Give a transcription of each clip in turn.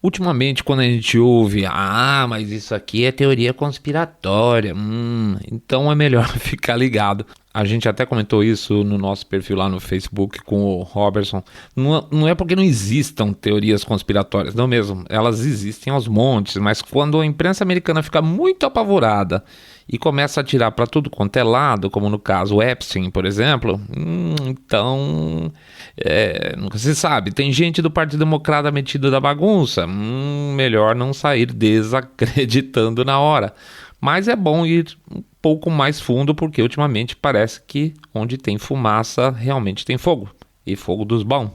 Ultimamente, quando a gente ouve, mas isso aqui é teoria conspiratória, então é melhor ficar ligado. A gente até comentou isso no nosso perfil lá no Facebook com o Robertson. Não é porque não existam teorias conspiratórias, não mesmo. Elas existem aos montes, mas quando a imprensa americana fica muito apavorada e começa a tirar para tudo quanto é lado, como no caso Epstein, por exemplo, então nunca se sabe. Tem gente do Partido Democrata metida da bagunça, melhor não sair desacreditando na hora. Mas é bom ir um pouco mais fundo, porque ultimamente parece que onde tem fumaça realmente tem fogo, e fogo dos bons.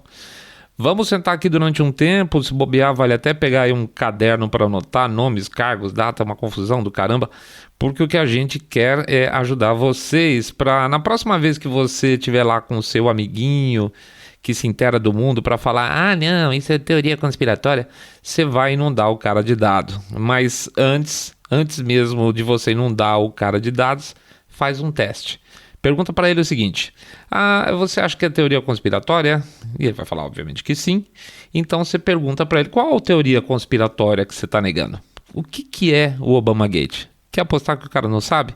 Vamos sentar aqui durante um tempo, se bobear vale até pegar aí um caderno para anotar nomes, cargos, data, uma confusão do caramba, porque o que a gente quer é ajudar vocês para na próxima vez que você estiver lá com o seu amiguinho que se inteira do mundo para falar, não, isso é teoria conspiratória, você vai inundar o cara de dado. Mas antes mesmo de você inundar o cara de dados, faz um teste. Pergunta para ele o seguinte, você acha que é teoria conspiratória? E ele vai falar, obviamente, que sim. Então você pergunta para ele, qual a teoria conspiratória que você está negando? O que é o Obamagate? Quer apostar que o cara não sabe?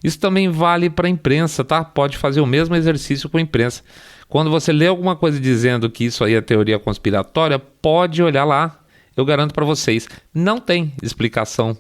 Isso também vale para a imprensa, tá? Pode fazer o mesmo exercício com a imprensa. Quando você lê alguma coisa dizendo que isso aí é teoria conspiratória, pode olhar lá. Eu garanto para vocês, não tem explicação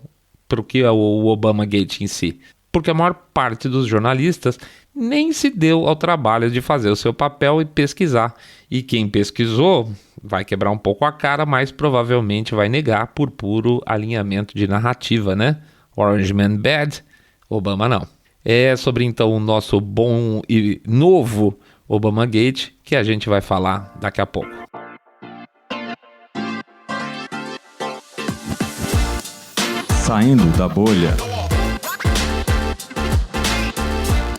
para o que é o Obamagate em si. Porque a maior parte dos jornalistas nem se deu ao trabalho de fazer o seu papel e pesquisar. E quem pesquisou vai quebrar um pouco a cara, mas provavelmente vai negar por puro alinhamento de narrativa, né? Orange Man Bad, Obama não. É sobre então o nosso bom e novo Obamagate que a gente vai falar daqui a pouco. Saindo da bolha.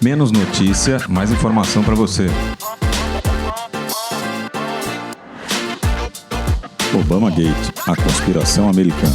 Menos notícia, mais informação para você. Obamagate, a conspiração americana.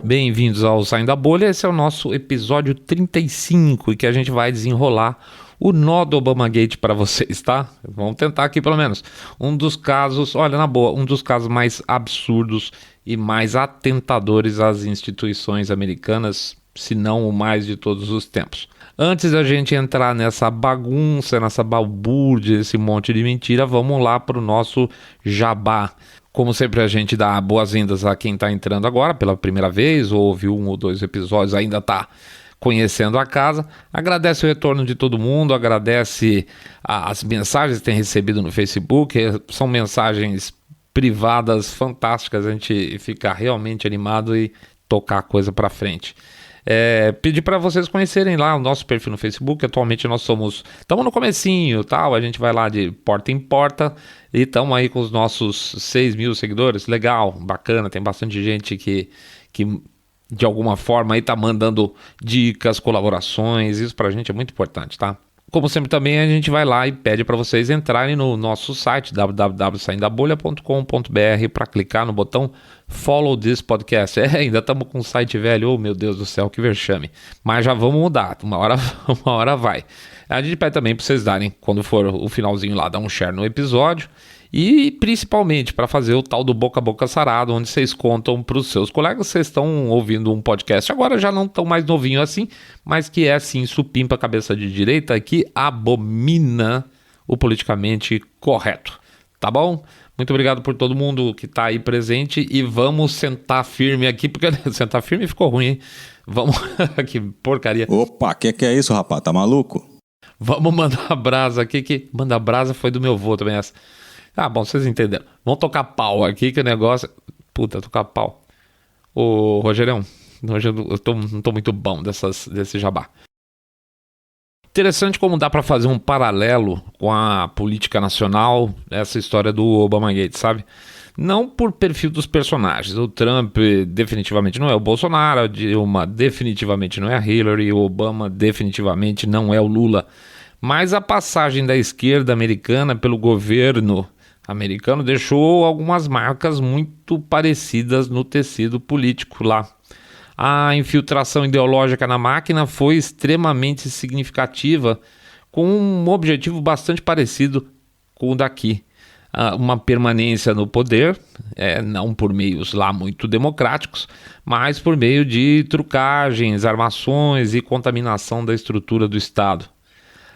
Bem-vindos ao Saindo da Bolha, esse é o nosso episódio 35 e que a gente vai desenrolar o nó do Obamagate para vocês, tá? Vamos tentar aqui pelo menos. Um dos casos, olha, na boa, um dos casos mais absurdos e mais atentadores às instituições americanas, se não o mais de todos os tempos. Antes da gente entrar nessa bagunça, nessa balbúrdia, esse monte de mentira, vamos lá para o nosso jabá. Como sempre, a gente dá boas-vindas a quem está entrando agora pela primeira vez, ou ouviu um ou dois episódios, ainda está conhecendo a casa. Agradece o retorno de todo mundo, agradece as mensagens que tem recebido no Facebook, são mensagens privadas fantásticas, a gente fica realmente animado e tocar a coisa para frente. Pedir para vocês conhecerem lá o nosso perfil no Facebook. Atualmente nós estamos no comecinho, tal, a gente vai lá de porta em porta e estamos aí com os nossos 6 mil seguidores, legal, bacana, tem bastante gente que de alguma forma aí tá mandando dicas, colaborações, isso pra gente é muito importante, tá? Como sempre também a gente vai lá e pede para vocês entrarem no nosso site www.saindabolha.com.br para clicar no botão Follow this podcast. Ainda estamos com o site velho, oh meu Deus do céu, que vexame. Mas já vamos mudar, uma hora vai. A gente pede também para vocês darem, quando for o finalzinho lá, dar um share no episódio. E principalmente para fazer o tal do boca a boca sarado, onde vocês contam para os seus colegas que vocês estão ouvindo um podcast. Agora já não tão mais novinho assim, mas que é assim, supimpa a cabeça de direita, que abomina o politicamente correto. Tá bom? Muito obrigado por todo mundo que está aí presente e vamos sentar firme aqui, porque sentar firme ficou ruim, hein? Vamos, que porcaria. Opa, que é isso, rapaz? Tá maluco? Vamos mandar brasa aqui, que mandar brasa foi do meu vô também essa. Bom, vocês entenderam. Vamos tocar pau aqui, que o negócio... Puta, tocar pau. Ô, Rogerão, hoje eu não tô muito bom desse jabá. Interessante como dá para fazer um paralelo com a política nacional, essa história do Obamagate, sabe? Não por perfil dos personagens. O Trump definitivamente não é o Bolsonaro, a Dilma definitivamente não é a Hillary, o Obama definitivamente não é o Lula. Mas a passagem da esquerda americana pelo governo americano deixou algumas marcas muito parecidas no tecido político lá. A infiltração ideológica na máquina foi extremamente significativa, com um objetivo bastante parecido com o daqui. Uma permanência no poder, não por meios lá muito democráticos, mas por meio de trucagens, armações e contaminação da estrutura do Estado.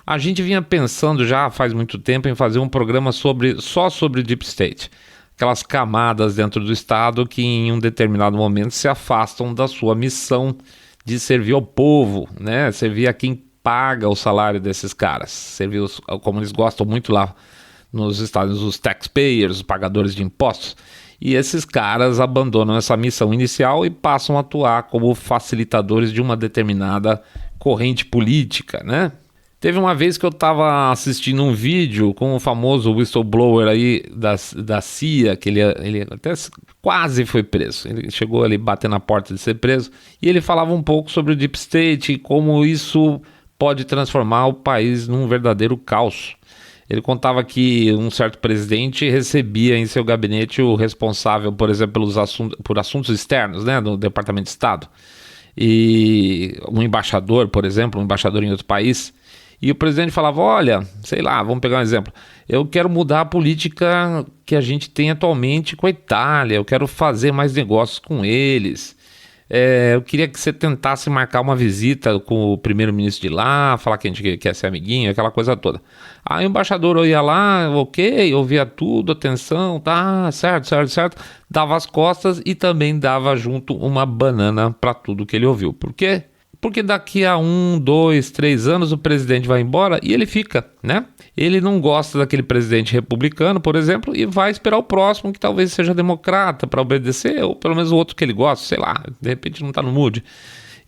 A gente vinha pensando já faz muito tempo em fazer um programa só sobre Deep State, aquelas camadas dentro do Estado que em um determinado momento se afastam da sua missão de servir ao povo, né? Servir a quem paga o salário desses caras, servir como eles gostam muito lá nos Estados Unidos, os taxpayers, os pagadores de impostos, e esses caras abandonam essa missão inicial e passam a atuar como facilitadores de uma determinada corrente política, né? Teve uma vez que eu estava assistindo um vídeo com o famoso whistleblower aí da CIA, que ele até quase foi preso, ele chegou ali bater na porta de ser preso, e ele falava um pouco sobre o Deep State e como isso pode transformar o país num verdadeiro caos. Ele contava que um certo presidente recebia em seu gabinete o responsável, por exemplo, por assuntos externos, né, do Departamento de Estado. E um embaixador, por exemplo, um embaixador em outro país. E o presidente falava, olha, sei lá, vamos pegar um exemplo. Eu quero mudar a política que a gente tem atualmente com a Itália. Eu quero fazer mais negócios com eles. Eu queria que você tentasse marcar uma visita com o primeiro-ministro de lá, falar que a gente quer ser amiguinho, aquela coisa toda. Aí o embaixador ia lá, ok, ouvia tudo, atenção, tá, certo, dava as costas e também dava junto uma banana para tudo que ele ouviu. Por quê? Porque daqui a 1, 2, 3 anos o presidente vai embora e ele fica, né? Ele não gosta daquele presidente republicano, por exemplo, e vai esperar o próximo que talvez seja democrata para obedecer, ou pelo menos o outro que ele gosta, sei lá, de repente não está no mood.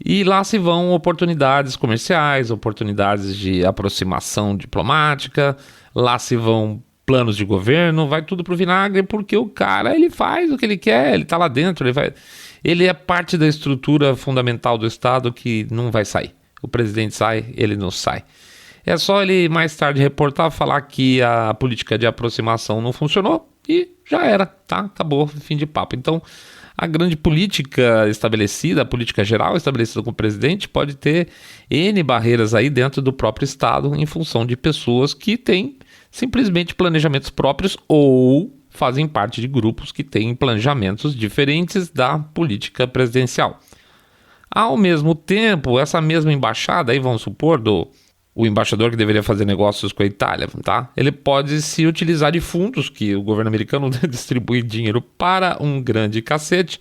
E lá se vão oportunidades comerciais, oportunidades de aproximação diplomática, lá se vão planos de governo, vai tudo pro vinagre, porque o cara, ele faz o que ele quer, ele tá lá dentro, ele é parte da estrutura fundamental do Estado que não vai sair. O presidente sai, ele não sai. É só ele mais tarde reportar, falar que a política de aproximação não funcionou e já era, tá? Acabou, fim de papo. Então, a grande política estabelecida, a política geral estabelecida com o presidente, pode ter N barreiras aí dentro do próprio Estado em função de pessoas que têm simplesmente planejamentos próprios ou fazem parte de grupos que têm planejamentos diferentes da política presidencial. Ao mesmo tempo, essa mesma embaixada, aí vamos supor, o embaixador que deveria fazer negócios com a Itália, tá? Ele pode se utilizar de fundos que o governo americano distribui dinheiro para um grande cacete,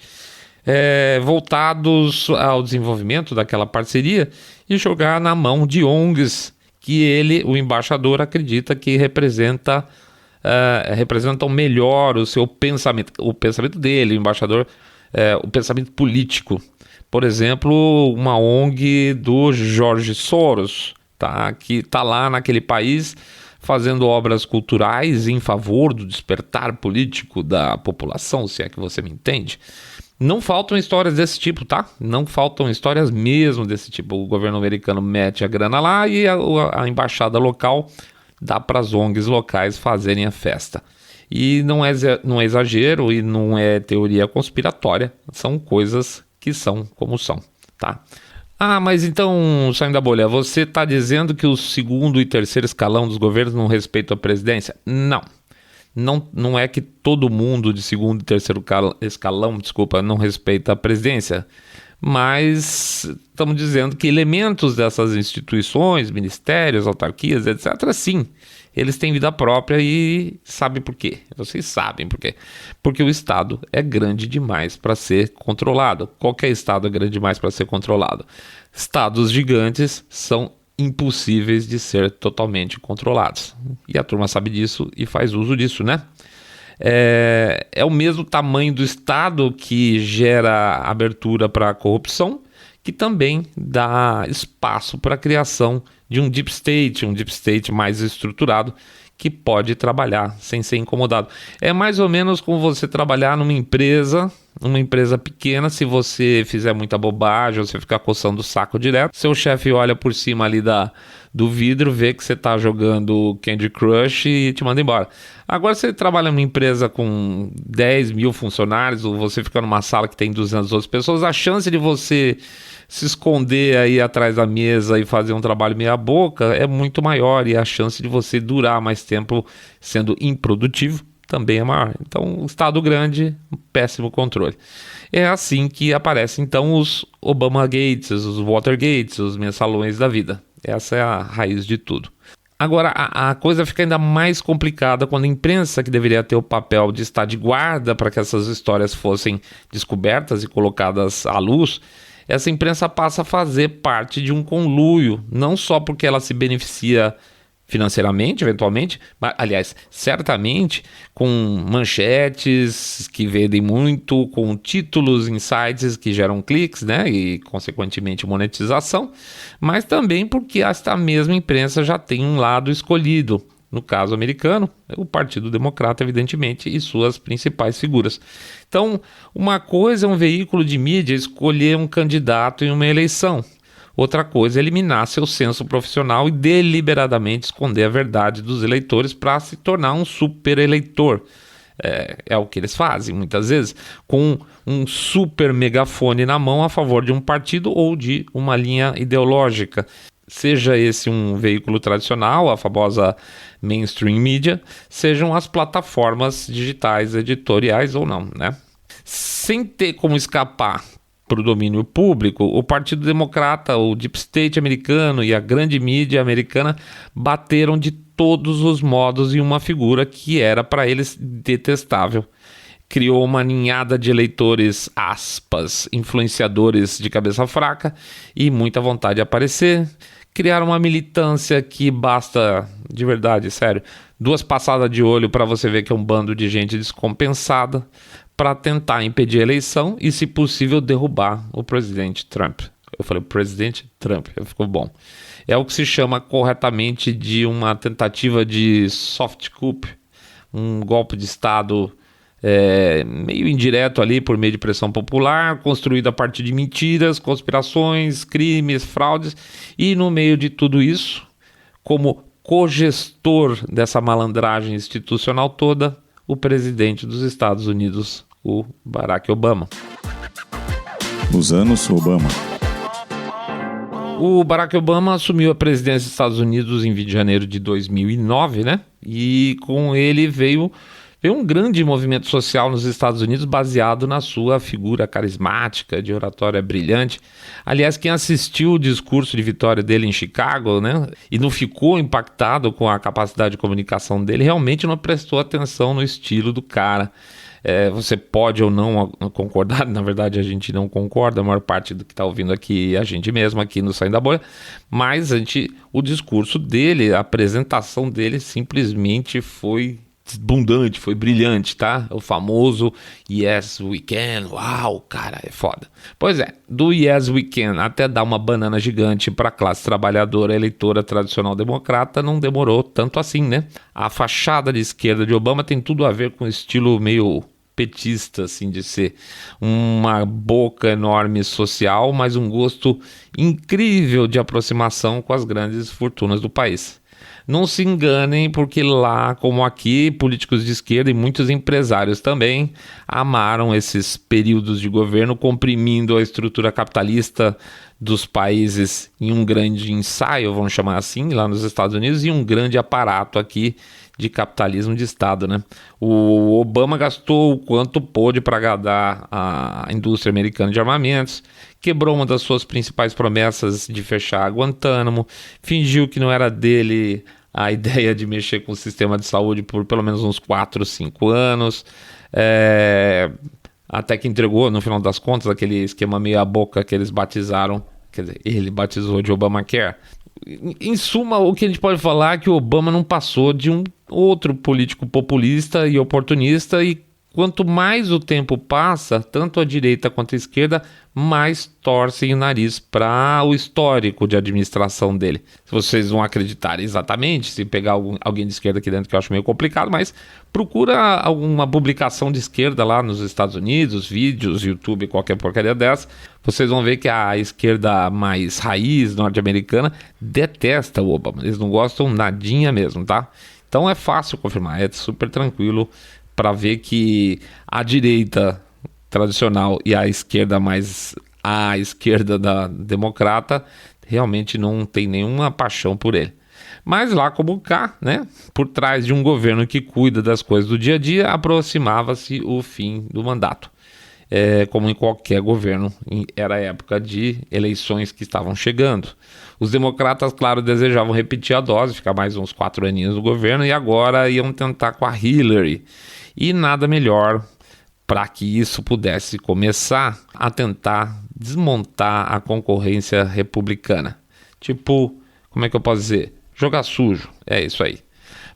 voltados ao desenvolvimento daquela parceria e jogar na mão de ONGs que ele, o embaixador, acredita que representam melhor o seu pensamento, o pensamento dele, o embaixador, o pensamento político. Por exemplo, uma ONG do George Soros, tá, que está lá naquele país fazendo obras culturais em favor do despertar político da população, se é que você me entende. Não faltam histórias desse tipo, tá? Não faltam histórias mesmo desse tipo. O governo americano mete a grana lá e a embaixada local dá para as ONGs locais fazerem a festa. E não é exagero e não é teoria conspiratória, são coisas que são como são, tá? Ah, mas então, saindo da bolha, você está dizendo que o segundo e terceiro escalão dos governos não respeitam a presidência? Não é que todo mundo de segundo e terceiro escalão, não respeita a presidência, mas estamos dizendo que elementos dessas instituições, ministérios, autarquias, etc., sim, eles têm vida própria e sabem por quê. Vocês sabem por quê. Porque o Estado é grande demais para ser controlado. Qualquer Estado é grande demais para ser controlado. Estados gigantes são impossíveis de ser totalmente controlados. E a turma sabe disso e faz uso disso, né? É o mesmo tamanho do Estado que gera abertura para a corrupção, que também dá espaço para a criação de um deep state mais estruturado, que pode trabalhar sem ser incomodado. É mais ou menos como você trabalhar numa empresa Uma empresa pequena, se você fizer muita bobagem, você ficar coçando o saco direto, seu chefe olha por cima ali do vidro, vê que você está jogando Candy Crush e te manda embora. Agora, você trabalha numa empresa com 10 mil funcionários, ou você fica numa sala que tem 200 outras pessoas, a chance de você se esconder aí atrás da mesa e fazer um trabalho meia boca é muito maior, e a chance de você durar mais tempo sendo improdutivo também é maior. Então, Estado grande, péssimo controle. É assim que aparecem então os Obama Gates, os Watergates, os mensalões da vida. Essa é a raiz de tudo. Agora, a coisa fica ainda mais complicada quando a imprensa, que deveria ter o papel de estar de guarda para que essas histórias fossem descobertas e colocadas à luz, essa imprensa passa a fazer parte de um conluio, não só porque ela se beneficia financeiramente, eventualmente, mas, aliás, certamente com manchetes que vendem muito, com títulos em sites que geram cliques, né, e consequentemente monetização, mas também porque esta mesma imprensa já tem um lado escolhido. No caso americano, o Partido Democrata, evidentemente, e suas principais figuras. Então, uma coisa é um veículo de mídia escolher um candidato em uma eleição. Outra coisa é eliminar seu senso profissional e deliberadamente esconder a verdade dos eleitores para se tornar um super eleitor. É o que eles fazem, muitas vezes, com um super megafone na mão a favor de um partido ou de uma linha ideológica. Seja esse um veículo tradicional, a famosa mainstream media, sejam as plataformas digitais editoriais ou não, né? Sem ter como escapar para o domínio público, o Partido Democrata, o Deep State americano e a grande mídia americana bateram de todos os modos em uma figura que era para eles detestável. Criou uma ninhada de eleitores, aspas, influenciadores de cabeça fraca e muita vontade de aparecer. Criaram uma militância que basta, de verdade, sério, 2 passadas de olho para você ver que é um bando de gente descompensada para tentar impedir a eleição e, se possível, derrubar o presidente Trump. Eu falei presidente Trump, ficou bom. É o que se chama corretamente de uma tentativa de soft coup, um golpe de Estado meio indireto ali por meio de pressão popular, construído a partir de mentiras, conspirações, crimes, fraudes, e no meio de tudo isso, como cogestor dessa malandragem institucional toda, o presidente dos Estados Unidos, o Barack Obama. Os anos Obama. O Barack Obama assumiu a presidência dos Estados Unidos em 20 de janeiro de 2009, né? E com ele veio um grande movimento social nos Estados Unidos baseado na sua figura carismática, de oratória brilhante. Aliás, quem assistiu o discurso de vitória dele em Chicago, né, e não ficou impactado com a capacidade de comunicação dele, realmente não prestou atenção no estilo do cara. Você pode ou não concordar, na verdade a gente não concorda, a maior parte do que está ouvindo aqui, a gente mesmo aqui no Saindo da Bolha, mas o discurso dele, a apresentação dele simplesmente foi abundante, foi brilhante, tá? O famoso Yes We Can, uau, cara, é foda. Pois é, do Yes We Can até dar uma banana gigante para a classe trabalhadora eleitora tradicional democrata não demorou tanto assim, né? A fachada de esquerda de Obama tem tudo a ver com o estilo meio petista, assim, de ser uma boca enorme social, mas um gosto incrível de aproximação com as grandes fortunas do país. Não se enganem, porque lá, como aqui, políticos de esquerda e muitos empresários também amaram esses períodos de governo, comprimindo a estrutura capitalista dos países em um grande ensaio, vamos chamar assim, lá nos Estados Unidos, e um grande aparato aqui de capitalismo de Estado, né? O Obama gastou o quanto pôde para agradar a indústria americana de armamentos, quebrou uma das suas principais promessas de fechar Guantánamo, fingiu que não era dele a ideia de mexer com o sistema de saúde por pelo menos uns 4 ou 5 anos, até que entregou, no final das contas, aquele esquema meia boca que eles batizaram, quer dizer, ele batizou de Obamacare. Em suma, o que a gente pode falar é que o Obama não passou de um outro político populista e oportunista, e quanto mais o tempo passa, tanto a direita quanto a esquerda mais torcem o nariz para o histórico de administração dele. Se vocês vão acreditar exatamente, se pegar alguém de esquerda aqui dentro, que eu acho meio complicado, mas procura alguma publicação de esquerda lá nos Estados Unidos, vídeos, YouTube, qualquer porcaria dessa, vocês vão ver que a esquerda mais raiz norte-americana detesta o Obama. Eles não gostam nadinha mesmo, tá? Então é fácil confirmar, é super tranquilo para ver que a direita tradicional e a esquerda mais à esquerda da democrata realmente não tem nenhuma paixão por ele. Mas lá como cá, né, por trás de um governo que cuida das coisas do dia a dia, aproximava-se o fim do mandato. Como em qualquer governo, era a época de eleições que estavam chegando. Os democratas, claro, desejavam repetir a dose, ficar mais uns 4 aninhos no governo, e agora iam tentar com a Hillary. E nada melhor para que isso pudesse começar a tentar desmontar a concorrência republicana. Tipo, como é que eu posso dizer? Jogar sujo, é isso aí.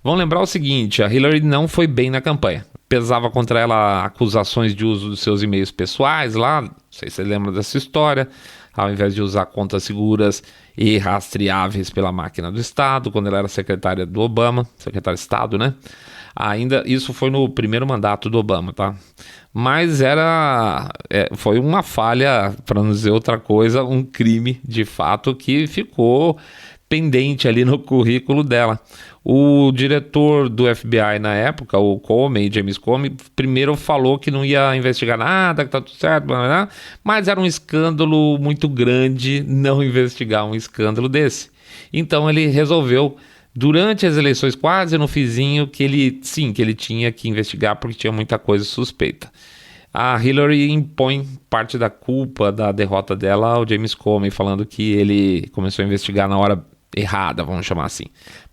Vamos lembrar o seguinte, a Hillary não foi bem na campanha. Pesava contra ela acusações de uso dos seus e-mails pessoais lá, não sei se você lembra dessa história, ao invés de usar contas seguras e rastreáveis pela máquina do Estado, quando ela era secretária do Obama, secretária de Estado, né? Ainda isso foi no primeiro mandato do Obama, tá? Mas foi uma falha, para não dizer outra coisa, um crime de fato que ficou pendente ali no currículo dela. O diretor do FBI na época, o Comey, James Comey, primeiro falou que não ia investigar nada, que tá tudo certo, blá, blá, blá, mas era um escândalo muito grande não investigar um escândalo desse. Então ele resolveu, durante as eleições, quase no fizinho, que ele tinha que investigar porque tinha muita coisa suspeita. A Hillary impõe parte da culpa da derrota dela ao James Comey, falando que ele começou a investigar na hora errada, vamos chamar assim.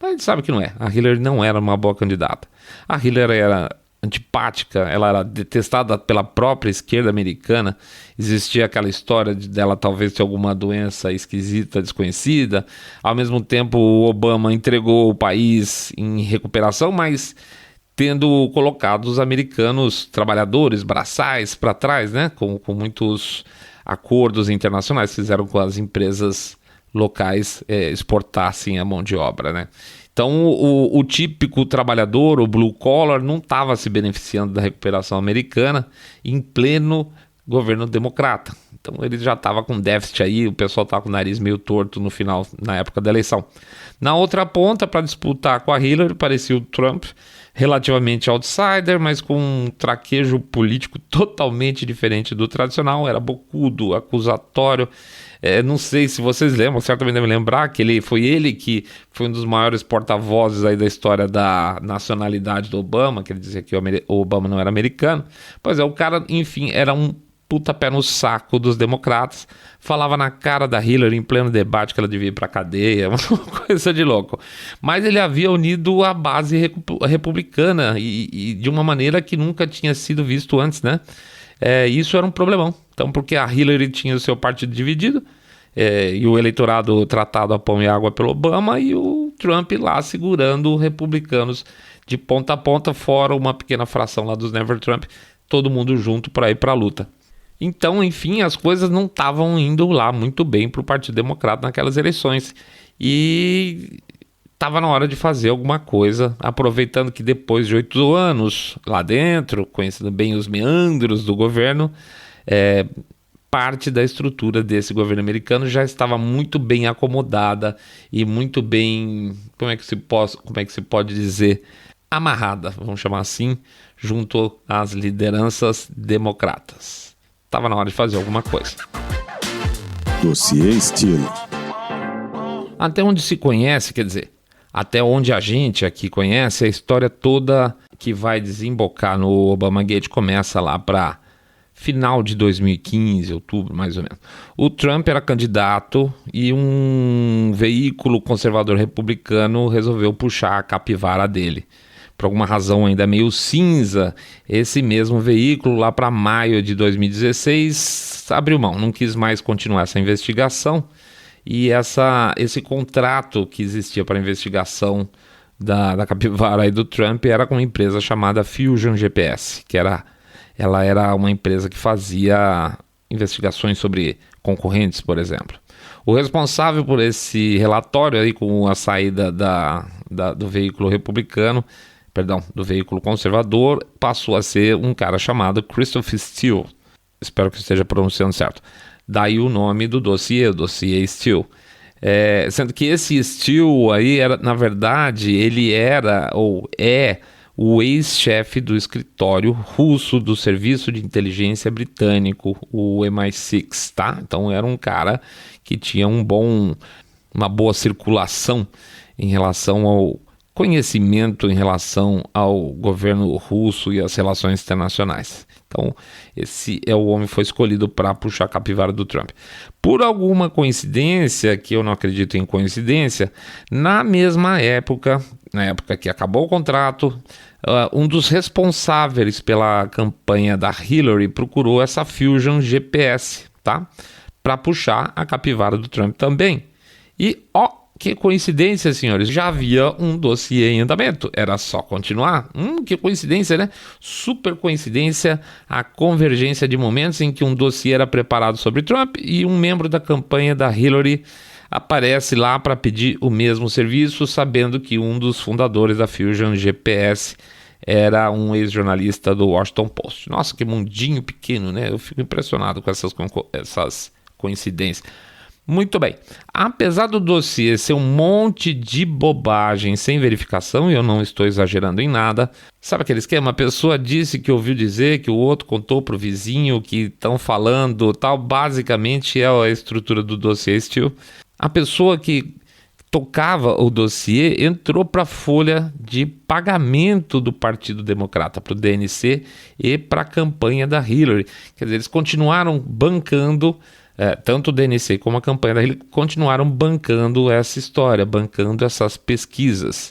Mas a gente sabe que não é. A Hillary não era uma boa candidata. A Hillary era antipática, ela era detestada pela própria esquerda americana. Existia aquela história dela talvez ter alguma doença esquisita, desconhecida. Ao mesmo tempo, o Obama entregou o país em recuperação, mas tendo colocado os americanos trabalhadores, braçais, para trás, né? Com muitos acordos internacionais que fizeram com as empresas locais exportassem a mão de obra, né? Então o típico trabalhador, o blue collar, não estava se beneficiando da recuperação americana em pleno governo democrata. Então ele já estava com déficit aí, o pessoal estava com o nariz meio torto no final, na época da eleição. Na outra ponta, para disputar com a Hillary, parecia o Trump, relativamente outsider, mas com um traquejo político totalmente diferente do tradicional. Era bocudo, acusatório. Não sei se vocês lembram, certamente devem lembrar que ele foi um dos maiores porta-vozes aí da história da nacionalidade do Obama, que ele dizia que o Obama não era americano. Pois é, o cara, enfim, era um puta pé no saco dos democratas, falava na cara da Hillary em pleno debate que ela devia ir pra cadeia, uma coisa de louco. Mas ele havia unido a base republicana e de uma maneira que nunca tinha sido visto antes, né? Isso era um problemão. Então, porque a Hillary tinha o seu partido dividido, e o eleitorado tratado a pão e água pelo Obama, e o Trump lá segurando republicanos de ponta a ponta, fora uma pequena fração lá dos Never Trump, todo mundo junto para ir para a luta. Então, enfim, as coisas não estavam indo lá muito bem para o Partido Democrata naquelas eleições. E estava na hora de fazer alguma coisa, aproveitando que depois de 8 anos lá dentro, conhecendo bem os meandros do governo, parte da estrutura desse governo americano já estava muito bem acomodada e muito bem, como é que se pode dizer, amarrada, vamos chamar assim, junto às lideranças democratas. Estava na hora de fazer alguma coisa. Dossiê Steele. Até onde se conhece, quer dizer, até onde a gente aqui conhece, a história toda que vai desembocar no Obamagate começa lá para final de 2015, outubro mais ou menos. O Trump era candidato e um veículo conservador republicano resolveu puxar a capivara dele. Por alguma razão ainda meio cinza, esse mesmo veículo lá para maio de 2016 abriu mão, não quis mais continuar essa investigação, e esse contrato que existia para investigação da capivara aí do Trump era com uma empresa chamada Fusion GPS, que era ela era uma empresa que fazia investigações sobre concorrentes, por exemplo. O responsável por esse relatório aí, com a saída do veículo republicano, do veículo conservador, passou a ser um cara chamado Christopher Steele. Espero que esteja pronunciando certo. Daí o nome do dossiê, o dossiê Steele. Sendo que esse Steele aí, na verdade, ele era ou é o ex-chefe do escritório russo do Serviço de Inteligência Britânico, o MI6, tá? Então era um cara que tinha uma boa circulação em relação ao conhecimento em relação ao governo russo e às relações internacionais. Então, esse é o homem que foi escolhido para puxar a capivara do Trump. Por alguma coincidência, que eu não acredito em coincidência, na mesma época, na época que acabou o contrato, um dos responsáveis pela campanha da Hillary procurou essa Fusion GPS, tá? Para puxar a capivara do Trump também. E, que coincidência, senhores, já havia um dossiê em andamento, era só continuar. Que coincidência, né? Super coincidência, a convergência de momentos em que um dossiê era preparado sobre Trump e um membro da campanha da Hillary aparece lá para pedir o mesmo serviço, sabendo que um dos fundadores da Fusion GPS era um ex-jornalista do Washington Post. Nossa, que mundinho pequeno, né? Eu fico impressionado com essas coincidências. Muito bem, apesar do dossiê ser um monte de bobagem sem verificação, e eu não estou exagerando em nada, sabe aquele esquema? A pessoa disse que ouviu dizer, que o outro contou para o vizinho, que estão falando, tal, basicamente é a estrutura do dossiê Steele. A pessoa que tocava o dossiê entrou para a folha de pagamento do Partido Democrata, para o DNC e para a campanha da Hillary. Quer dizer, eles continuaram bancando, tanto o DNC como a campanha da Hillary continuaram bancando essa história, bancando essas pesquisas.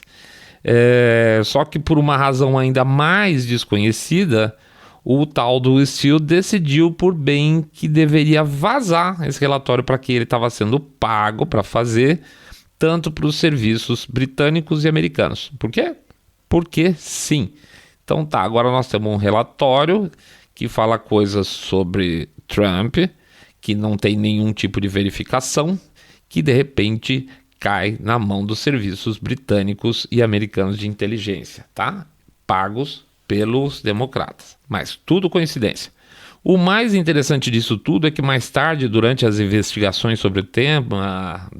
Só que por uma razão ainda mais desconhecida, o tal do Steele decidiu por bem que deveria vazar esse relatório para que ele estava sendo pago para fazer, tanto para os serviços britânicos e americanos. Por quê? Porque sim. Então tá, agora nós temos um relatório que fala coisas sobre Trump, que não tem nenhum tipo de verificação, que de repente cai na mão dos serviços britânicos e americanos de inteligência, tá? Pagos pelos democratas. Mas tudo coincidência. O mais interessante disso tudo é que mais tarde, durante as investigações sobre o tema,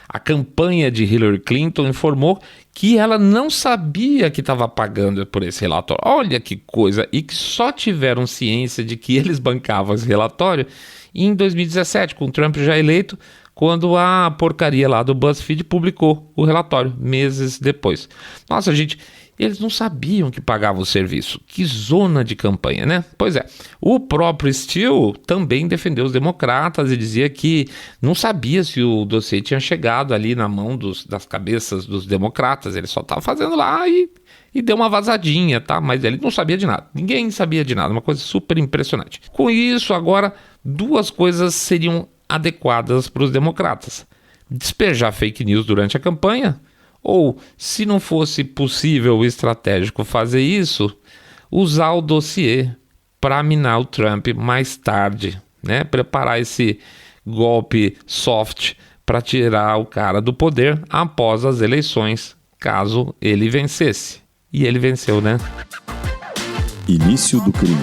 a campanha de Hillary Clinton informou que ela não sabia que estava pagando por esse relatório. Olha que coisa! E que só tiveram ciência de que eles bancavam esse relatório em 2017, com Trump já eleito, quando a porcaria lá do BuzzFeed publicou o relatório, meses depois. Nossa, gente, eles não sabiam que pagava o serviço. Que zona de campanha, né? Pois é, o próprio Steele também defendeu os democratas e dizia que não sabia se o dossiê tinha chegado ali na mão das cabeças dos democratas. Ele só estava fazendo lá e deu uma vazadinha, tá? Mas ele não sabia de nada. Ninguém sabia de nada. Uma coisa super impressionante. Com isso, agora, duas coisas seriam adequadas para os democratas: despejar fake news durante a campanha, ou, se não fosse possível ou estratégico fazer isso, usar o dossiê para minar o Trump mais tarde, né? Preparar esse golpe soft para tirar o cara do poder após as eleições, caso ele vencesse. E ele venceu, né? Início do crime.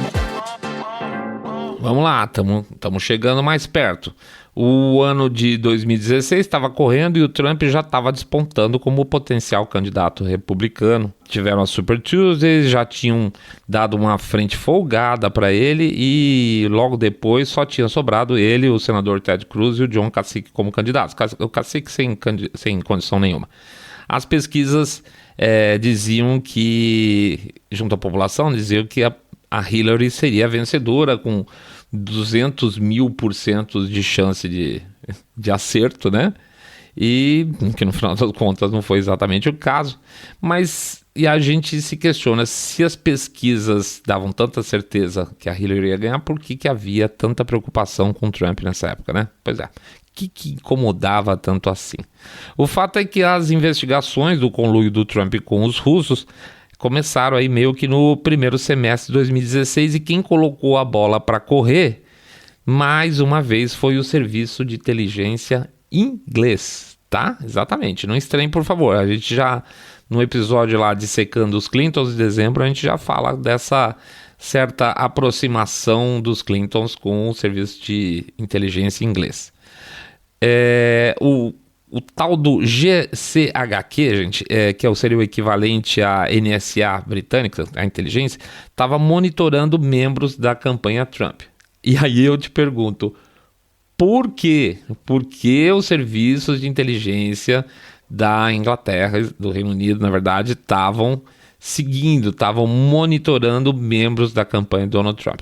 Vamos lá, estamos chegando mais perto. O ano de 2016 estava correndo e o Trump já estava despontando como potencial candidato republicano. Tiveram a Super Tuesday, já tinham dado uma frente folgada para ele e logo depois só tinha sobrado ele, o senador Ted Cruz e o John Kasich como candidatos. O Kasich sem condição nenhuma. As pesquisas diziam que, junto à população, diziam que a Hillary seria a vencedora com 200.000% de chance de acerto, né? E que no final das contas não foi exatamente o caso. Mas e a gente se questiona, se as pesquisas davam tanta certeza que a Hillary ia ganhar, por que havia tanta preocupação com Trump nessa época, né? Pois é. O que incomodava tanto assim? O fato é que as investigações do conluio do Trump com os russos começaram aí meio que no primeiro semestre de 2016 e quem colocou a bola para correr, mais uma vez, foi o serviço de inteligência inglês, tá? Exatamente, não estranhe, por favor. A gente já, no episódio lá dissecando os Clintons de dezembro, a gente já fala dessa certa aproximação dos Clintons com o serviço de inteligência inglês. O tal do GCHQ, gente, que seria o equivalente à NSA britânica, a inteligência, estava monitorando membros da campanha Trump. E aí eu te pergunto, por quê? Por que os serviços de inteligência da Inglaterra, do Reino Unido, na verdade, estavam monitorando membros da campanha de Donald Trump?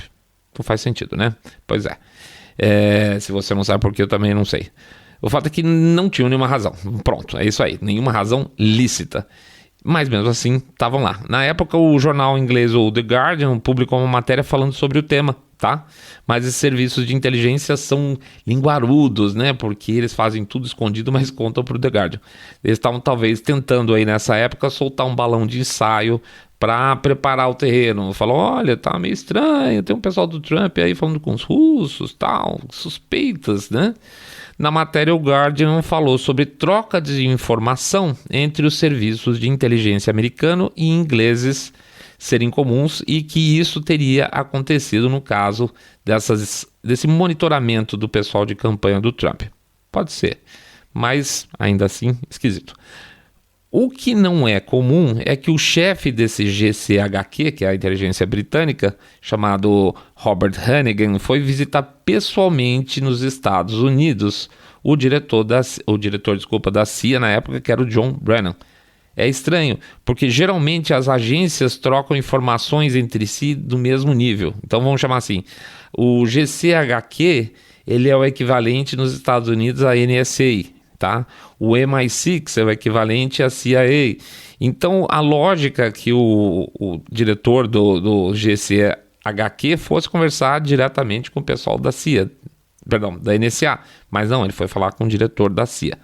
Não faz sentido, né? Pois é. Se você não sabe por que, eu também não sei. O fato é que não tinham nenhuma razão. Pronto, é isso aí. Nenhuma razão lícita. Mas mesmo assim, estavam lá. Na época, o jornal inglês, o The Guardian, publicou uma matéria falando sobre o tema, tá? Mas esses serviços de inteligência são linguarudos, né? Porque eles fazem tudo escondido, mas contam para o The Guardian. Eles estavam talvez tentando aí nessa época soltar um balão de ensaio para preparar o terreno. Falou, olha, tá meio estranho, tem um pessoal do Trump aí falando com os russos, tal, suspeitas, né? Na matéria, o Guardian falou sobre troca de informação entre os serviços de inteligência americano e ingleses serem comuns e que isso teria acontecido no caso desse monitoramento do pessoal de campanha do Trump. Pode ser, mas ainda assim esquisito. O que não é comum é que o chefe desse GCHQ, que é a inteligência britânica, chamado Robert Hannigan, foi visitar pessoalmente nos Estados Unidos o diretor da CIA na época, que era o John Brennan. É estranho, porque geralmente as agências trocam informações entre si do mesmo nível. Então vamos chamar assim, o GCHQ ele é o equivalente nos Estados Unidos à NSA. Tá? O MI6 é o equivalente à CIA. Então, a lógica é que o diretor do GCHQ fosse conversar diretamente com o pessoal da CIA, da NSA, mas não, ele foi falar com o diretor da CIA.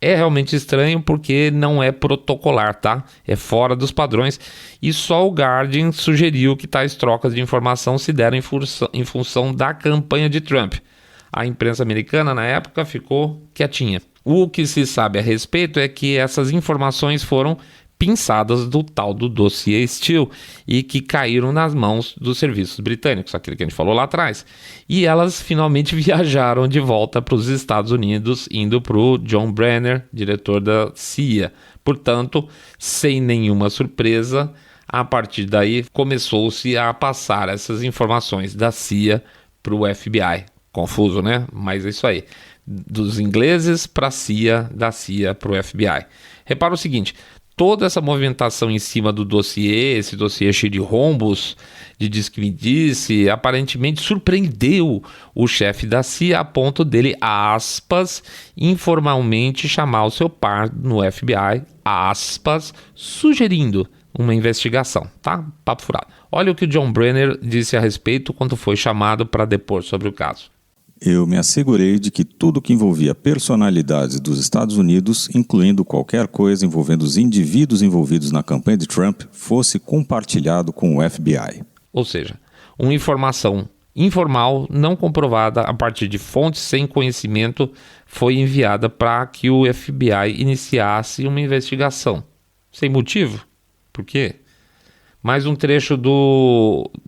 É realmente estranho porque não é protocolar, tá? É fora dos padrões e só o Guardian sugeriu que tais trocas de informação se deram em função da campanha de Trump. A imprensa americana, na época, ficou quietinha. O que se sabe a respeito é que essas informações foram pinçadas do tal do dossiê Steele e que caíram nas mãos dos serviços britânicos, aquilo que a gente falou lá atrás. E elas finalmente viajaram de volta para os Estados Unidos, indo para o John Brennan, diretor da CIA. Portanto, sem nenhuma surpresa, a partir daí começou-se a passar essas informações da CIA para o FBI. Confuso, né? Mas é isso aí. Dos ingleses para a CIA, da CIA para o FBI. Repara o seguinte, toda essa movimentação em cima do dossiê, esse dossiê cheio de rombos, de disse-me-disse, aparentemente surpreendeu o chefe da CIA a ponto dele, aspas, informalmente chamar o seu par no FBI, aspas, sugerindo uma investigação, tá? Papo furado. Olha o que o John Brennan disse a respeito quando foi chamado para depor sobre o caso. Eu me assegurei de que tudo que envolvia personalidades dos Estados Unidos, incluindo qualquer coisa envolvendo os indivíduos envolvidos na campanha de Trump, fosse compartilhado com o FBI. Ou seja, uma informação informal, não comprovada a partir de fontes sem conhecimento, foi enviada para que o FBI iniciasse uma investigação. Sem motivo? Por quê? Mais um trecho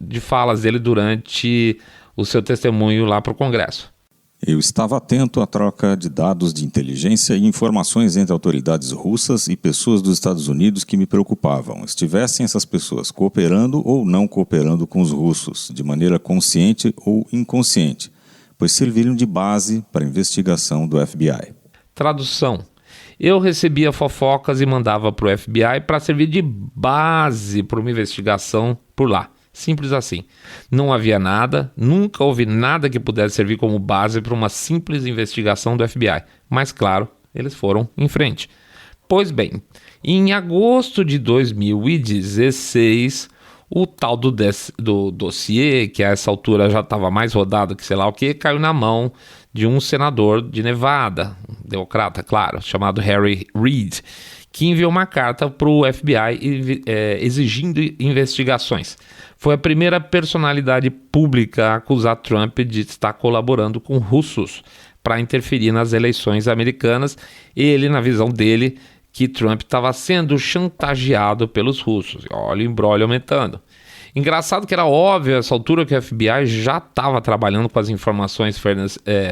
de falas dele durante o seu testemunho lá para o Congresso. Eu estava atento à troca de dados de inteligência e informações entre autoridades russas e pessoas dos Estados Unidos que me preocupavam. Estivessem essas pessoas cooperando ou não cooperando com os russos, de maneira consciente ou inconsciente, pois serviram de base para a investigação do FBI. Tradução. Eu recebia fofocas e mandava para o FBI para servir de base para uma investigação por lá. Simples assim. Não havia nada, nunca houve nada que pudesse servir como base para uma simples investigação do FBI. Mas, claro, eles foram em frente. Pois bem, em agosto de 2016, o tal do dossiê, que a essa altura já estava mais rodado que sei lá o que, caiu na mão de um senador de Nevada, um democrata, claro, chamado Harry Reid, que enviou uma carta para o FBI exigindo investigações. Foi a primeira personalidade pública a acusar Trump de estar colaborando com russos para interferir nas eleições americanas. Ele, na visão dele, que Trump estava sendo chantageado pelos russos. Olha o imbróglio aumentando. Engraçado que era óbvio a essa altura que o FBI já estava trabalhando com as informações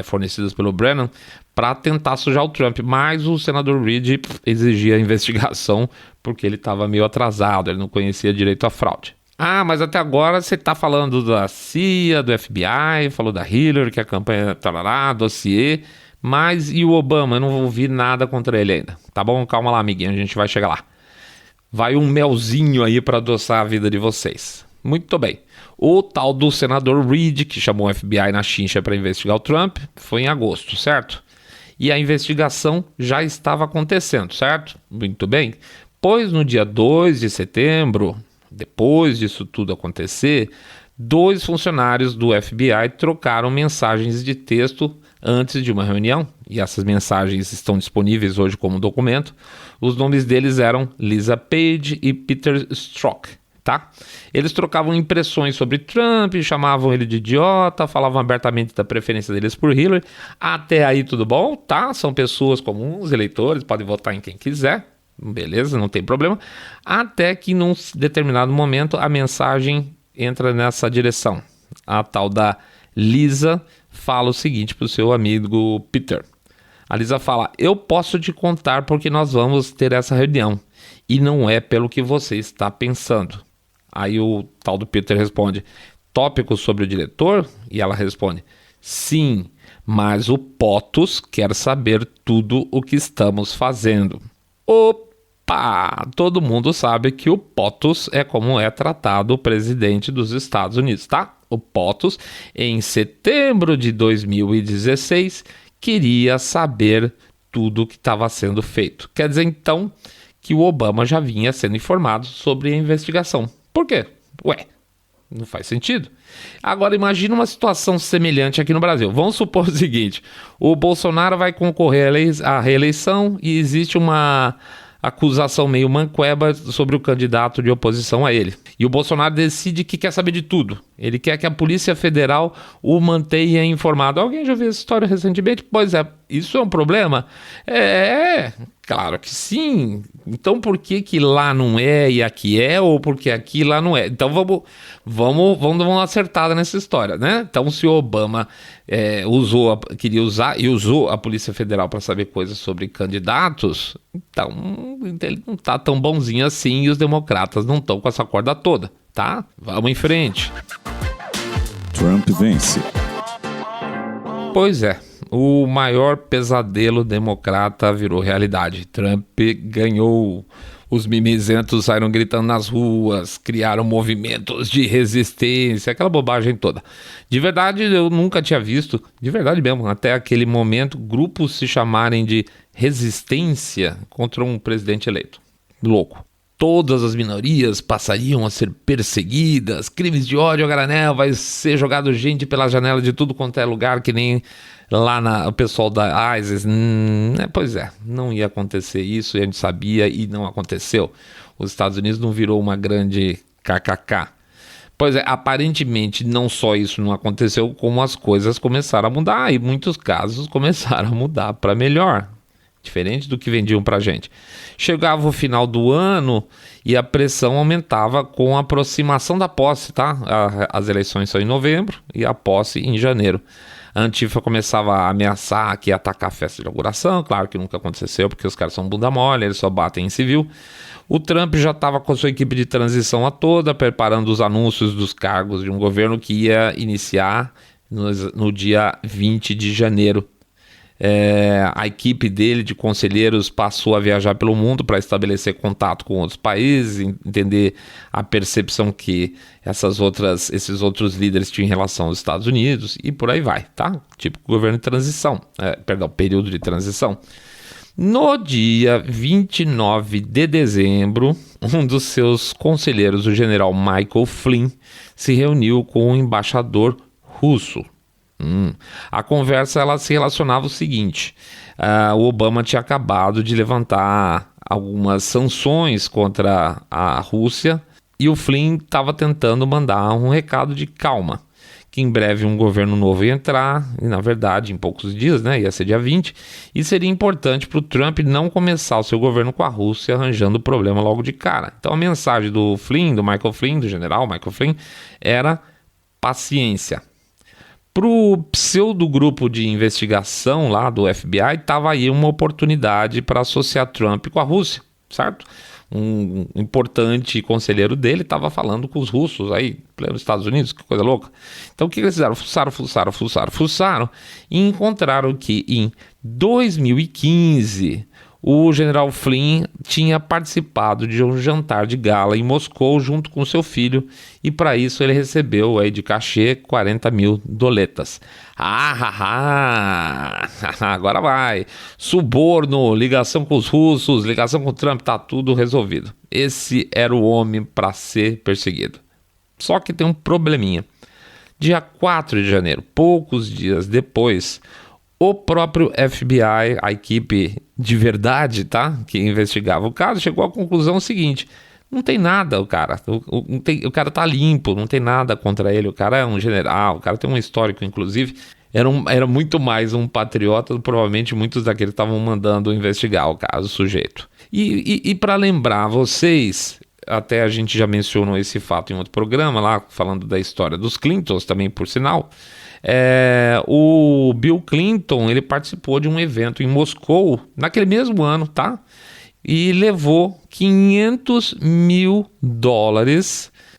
fornecidas pelo Brennan para tentar sujar o Trump, mas o senador Reid exigia a investigação porque ele estava meio atrasado, ele não conhecia direito a fraude. Ah, mas até agora você está falando da CIA, do FBI, falou da Hillary, que a campanha dossiê, mas e o Obama? Eu não ouvi nada contra ele ainda. Tá bom? Calma lá, amiguinho, a gente vai chegar lá. Vai um melzinho aí para adoçar a vida de vocês. Muito bem. O tal do senador Reid, que chamou o FBI na chincha para investigar o Trump, foi em agosto, certo? E a investigação já estava acontecendo, certo? Muito bem. Pois no dia 2 de setembro, depois disso tudo acontecer, 2 funcionários do FBI trocaram mensagens de texto antes de uma reunião, e essas mensagens estão disponíveis hoje como documento. Os nomes deles eram Lisa Page e Peter Strzok, tá? Eles trocavam impressões sobre Trump, chamavam ele de idiota, falavam abertamente da preferência deles por Hillary. Até aí tudo bom, tá? São pessoas comuns, eleitores, podem votar em quem quiser, beleza, não tem problema. Até que num determinado momento a mensagem entra nessa direção. A tal da Lisa fala o seguinte para o seu amigo Peter. A Lisa fala: eu posso te contar porque nós vamos ter essa reunião e não é pelo que você está pensando. Aí o tal do Peter responde: tópico sobre o diretor? E ela responde: sim, mas o POTUS quer saber tudo o que estamos fazendo. Opa! Todo mundo sabe que o POTUS é como é tratado o presidente dos Estados Unidos, tá? O POTUS, em setembro de 2016, queria saber tudo o que estava sendo feito. Quer dizer, então, que o Obama já vinha sendo informado sobre a investigação. Por quê? Ué, não faz sentido. Agora, imagina uma situação semelhante aqui no Brasil. Vamos supor o seguinte: o Bolsonaro vai concorrer à reeleição e existe uma acusação meio manqueba sobre o candidato de oposição a ele. E o Bolsonaro decide que quer saber de tudo. Ele quer que a Polícia Federal o mantenha informado. Alguém já viu essa história recentemente? Pois é, isso é um problema? Claro que sim. Então por que lá não é e aqui é, ou porque aqui lá não é? Então vamos dar uma acertada nessa história, né? Então se o Obama queria usar e usou a Polícia Federal para saber coisas sobre candidatos, então ele não tá tão bonzinho assim e os democratas não estão com essa corda toda, tá? Vamos em frente. Trump vence. Pois é. O maior pesadelo democrata virou realidade. Trump ganhou. Os mimizentos saíram gritando nas ruas, criaram movimentos de resistência, aquela bobagem toda. De verdade, eu nunca tinha visto, de verdade mesmo, até aquele momento, grupos se chamarem de resistência contra um presidente eleito. Louco. Todas as minorias passariam a ser perseguidas, crimes de ódio a granel, vai ser jogado gente pela janela de tudo quanto é lugar, que nem lá o pessoal da ISIS. Pois é, não ia acontecer isso, e a gente sabia e não aconteceu. Os Estados Unidos não virou uma grande kkk. Pois é, aparentemente não só isso não aconteceu, como as coisas começaram a mudar, e em muitos casos começaram a mudar para melhor. Diferente do que vendiam pra gente. Chegava o final do ano e a pressão aumentava com a aproximação da posse, tá? As eleições são em novembro e a posse em janeiro. A Antifa começava a ameaçar que ia atacar a festa de inauguração, claro que nunca aconteceu porque os caras são bunda mole, eles só batem em civil. O Trump já estava com a sua equipe de transição toda, preparando os anúncios dos cargos de um governo que ia iniciar no dia 20 de janeiro. A equipe dele de conselheiros passou a viajar pelo mundo para estabelecer contato com outros países, entender a percepção que esses outros líderes tinham em relação aos Estados Unidos e por aí vai, tá? Tipo governo de transição, período de transição. No dia 29 de dezembro, um dos seus conselheiros, o general Michael Flynn, se reuniu com o embaixador russo. A conversa ela se relacionava o seguinte: o Obama tinha acabado de levantar algumas sanções contra a Rússia e o Flynn estava tentando mandar um recado de calma, que em breve um governo novo ia entrar, e na verdade em poucos dias, né, ia ser dia 20, e seria importante para o Trump não começar o seu governo com a Rússia arranjando problema logo de cara. Então a mensagem do Flynn, do Michael Flynn, do general Michael Flynn, era paciência. Para o pseudo-grupo de investigação lá do FBI, estava aí uma oportunidade para associar Trump com a Rússia, certo? Um importante conselheiro dele estava falando com os russos aí, nos Estados Unidos, que coisa louca. Então o que eles fizeram? Fuçaram e encontraram que em 2015 o general Flynn tinha participado de um jantar de gala em Moscou junto com seu filho e para isso ele recebeu aí de cachê 40 mil doletas. Agora vai. Suborno, ligação com os russos, ligação com o Trump, tá tudo resolvido. Esse era o homem para ser perseguido. Só que tem um probleminha. Dia 4 de janeiro, poucos dias depois, o próprio FBI, a equipe de verdade, tá, que investigava o caso, chegou à conclusão seguinte: não tem nada, o cara tá limpo, não tem nada contra ele, o cara é um general, o cara tem um histórico, inclusive, era muito mais um patriota, provavelmente muitos daqueles estavam mandando investigar o caso, o sujeito. E para lembrar vocês, até a gente já mencionou esse fato em outro programa lá, falando da história dos Clintons, também por sinal. O Bill Clinton, ele participou de um evento em Moscou naquele mesmo ano, tá? E levou $500 mil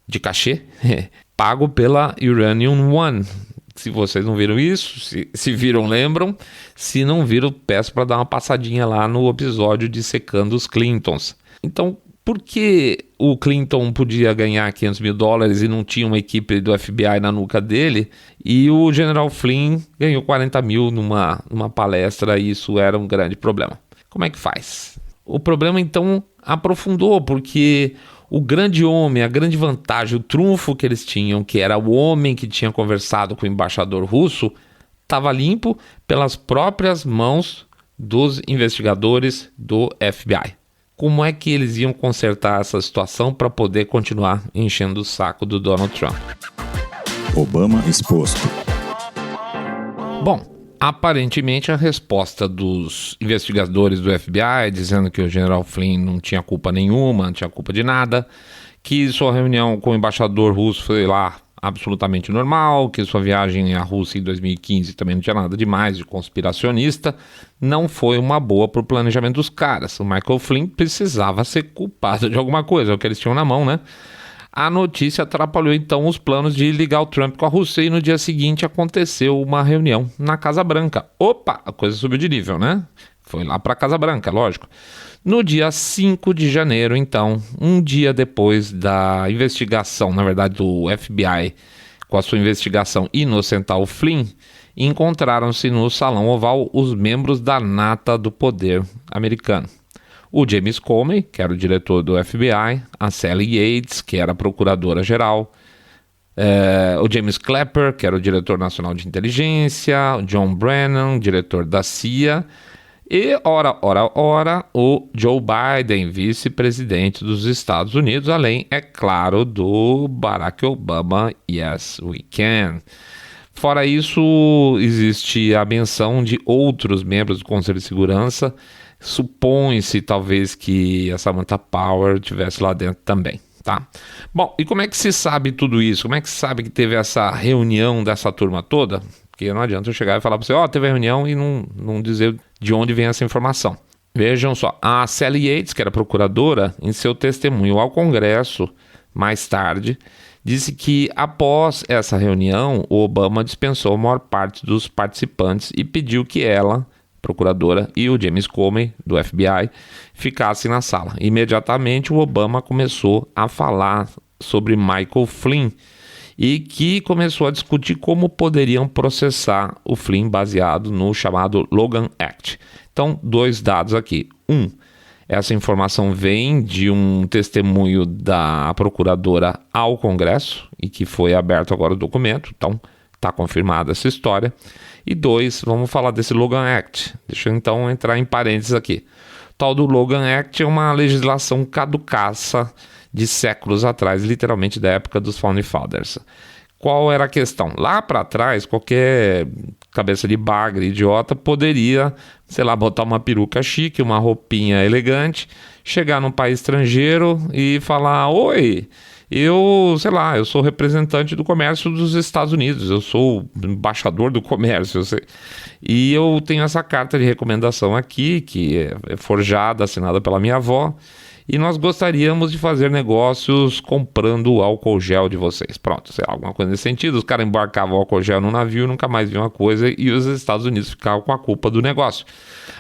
de cachê pago pela Uranium One. Se vocês não viram isso, se viram, lembram. Se não viram, peço para dar uma passadinha lá no episódio de Secando os Clintons. Então, por que o Clinton podia ganhar $500 mil e não tinha uma equipe do FBI na nuca dele, e o general Flynn ganhou 40 mil numa palestra, e isso era um grande problema? Como é que faz? O problema então aprofundou, porque o grande homem, a grande vantagem, o trunfo que eles tinham, que era o homem que tinha conversado com o embaixador russo, estava limpo pelas próprias mãos dos investigadores do FBI. Como é que eles iam consertar essa situação para poder continuar enchendo o saco do Donald Trump? Obama exposto. Bom, aparentemente a resposta dos investigadores do FBI, dizendo que o general Flynn não tinha culpa nenhuma, não tinha culpa de nada, que sua reunião com o embaixador russo foi lá absolutamente normal, que sua viagem à Rússia em 2015 também não tinha nada demais de conspiracionista, não foi uma boa para o planejamento dos caras. O Michael Flynn precisava ser culpado de alguma coisa, é o que eles tinham na mão, né? A notícia atrapalhou então os planos de ligar o Trump com a Rússia, e no dia seguinte aconteceu uma reunião na Casa Branca. Opa, a coisa subiu de nível, né? Foi lá para a Casa Branca, lógico. No dia 5 de janeiro, então, um dia depois da investigação, na verdade do FBI, com a sua investigação inocentar o Flynn, encontraram-se no Salão Oval os membros da nata do poder americano. O James Comey, que era o diretor do FBI, a Sally Yates, que era a procuradora-geral, o James Clapper, que era o diretor nacional de inteligência, o John Brennan, diretor da CIA, e, ora, o Joe Biden, vice-presidente dos Estados Unidos, além, é claro, do Barack Obama, yes, we can. Fora isso, existe a menção de outros membros do Conselho de Segurança. Supõe-se, talvez, que a Samantha Power estivesse lá dentro também, tá? Bom, e como é que se sabe tudo isso? Como é que se sabe que teve essa reunião dessa turma toda? Porque não adianta eu chegar e falar para você, teve a reunião, e não dizer de onde vem essa informação. Vejam só, a Sally Yates, que era procuradora, em seu testemunho ao Congresso, mais tarde, disse que após essa reunião, o Obama dispensou a maior parte dos participantes e pediu que ela, procuradora, e o James Comey, do FBI, ficassem na sala. Imediatamente, o Obama começou a falar sobre Michael Flynn, e que começou a discutir como poderiam processar o Flynn baseado no chamado Logan Act. Então, 2 dados aqui. Essa informação vem de um testemunho da procuradora ao Congresso, e que foi aberto agora o documento, então está confirmada essa história. E 2, vamos falar desse Logan Act. Deixa eu então entrar em parênteses aqui. tal do Logan Act é uma legislação caducaça de séculos atrás, literalmente da época dos Founding Fathers. Qual era a questão? Lá para trás, qualquer cabeça de bagre, idiota, poderia, sei lá, botar uma peruca chique, uma roupinha elegante, chegar num país estrangeiro e falar: oi, eu sou representante do comércio dos Estados Unidos, eu sou embaixador do comércio, e eu tenho essa carta de recomendação aqui, que é forjada, assinada pela minha avó, e nós gostaríamos de fazer negócios comprando o álcool gel de vocês. Pronto, sei lá, alguma coisa nesse sentido. Os caras embarcavam o álcool gel no navio, nunca mais viam a coisa, e os Estados Unidos ficavam com a culpa do negócio.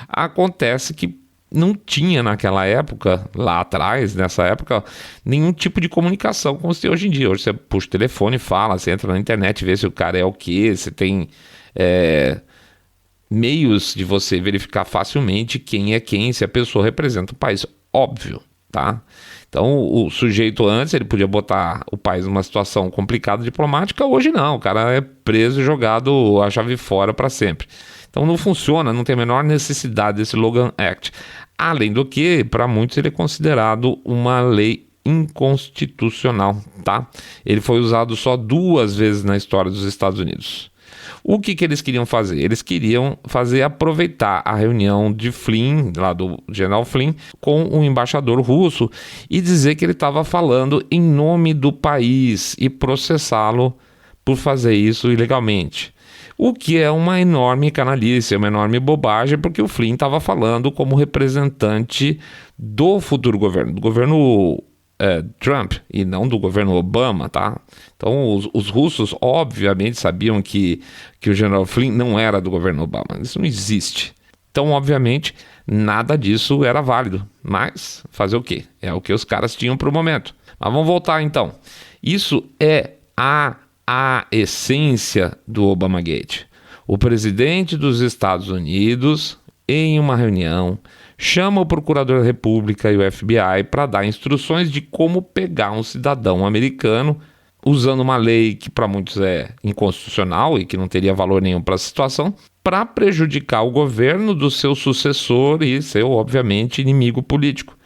Acontece que não tinha naquela época, lá atrás, nessa época, nenhum tipo de comunicação como se tem hoje em dia. Hoje você puxa o telefone, fala, você entra na internet, vê se o cara é o quê, você tem meios de você verificar facilmente quem é quem, se a pessoa representa o país. Óbvio, tá? Então o sujeito antes, ele podia botar o país numa situação complicada diplomática, hoje não, o cara é preso e jogado a chave fora para sempre. Então não funciona, não tem a menor necessidade desse Logan Act. Além do que, para muitos ele é considerado uma lei inconstitucional, tá? Ele foi usado só 2 vezes na história dos Estados Unidos. O que eles queriam fazer? Eles queriam aproveitar a reunião de Flynn, lá do general Flynn, com o embaixador russo e dizer que ele estava falando em nome do país e processá-lo por fazer isso ilegalmente. O que é uma enorme canalice, uma enorme bobagem, porque o Flynn estava falando como representante do futuro governo, do governo Trump e não do governo Obama, tá? Então os russos obviamente sabiam que o general Flynn não era do governo Obama, isso não existe. Então obviamente nada disso era válido, mas fazer o quê? É o que os caras tinham para o momento. Mas vamos voltar então. Isso é a essência do Obamagate. O presidente dos Estados Unidos, em uma reunião, chama o procurador da República e o FBI para dar instruções de como pegar um cidadão americano, usando uma lei que para muitos é inconstitucional e que não teria valor nenhum para a situação, para prejudicar o governo do seu sucessor e seu, obviamente, inimigo político.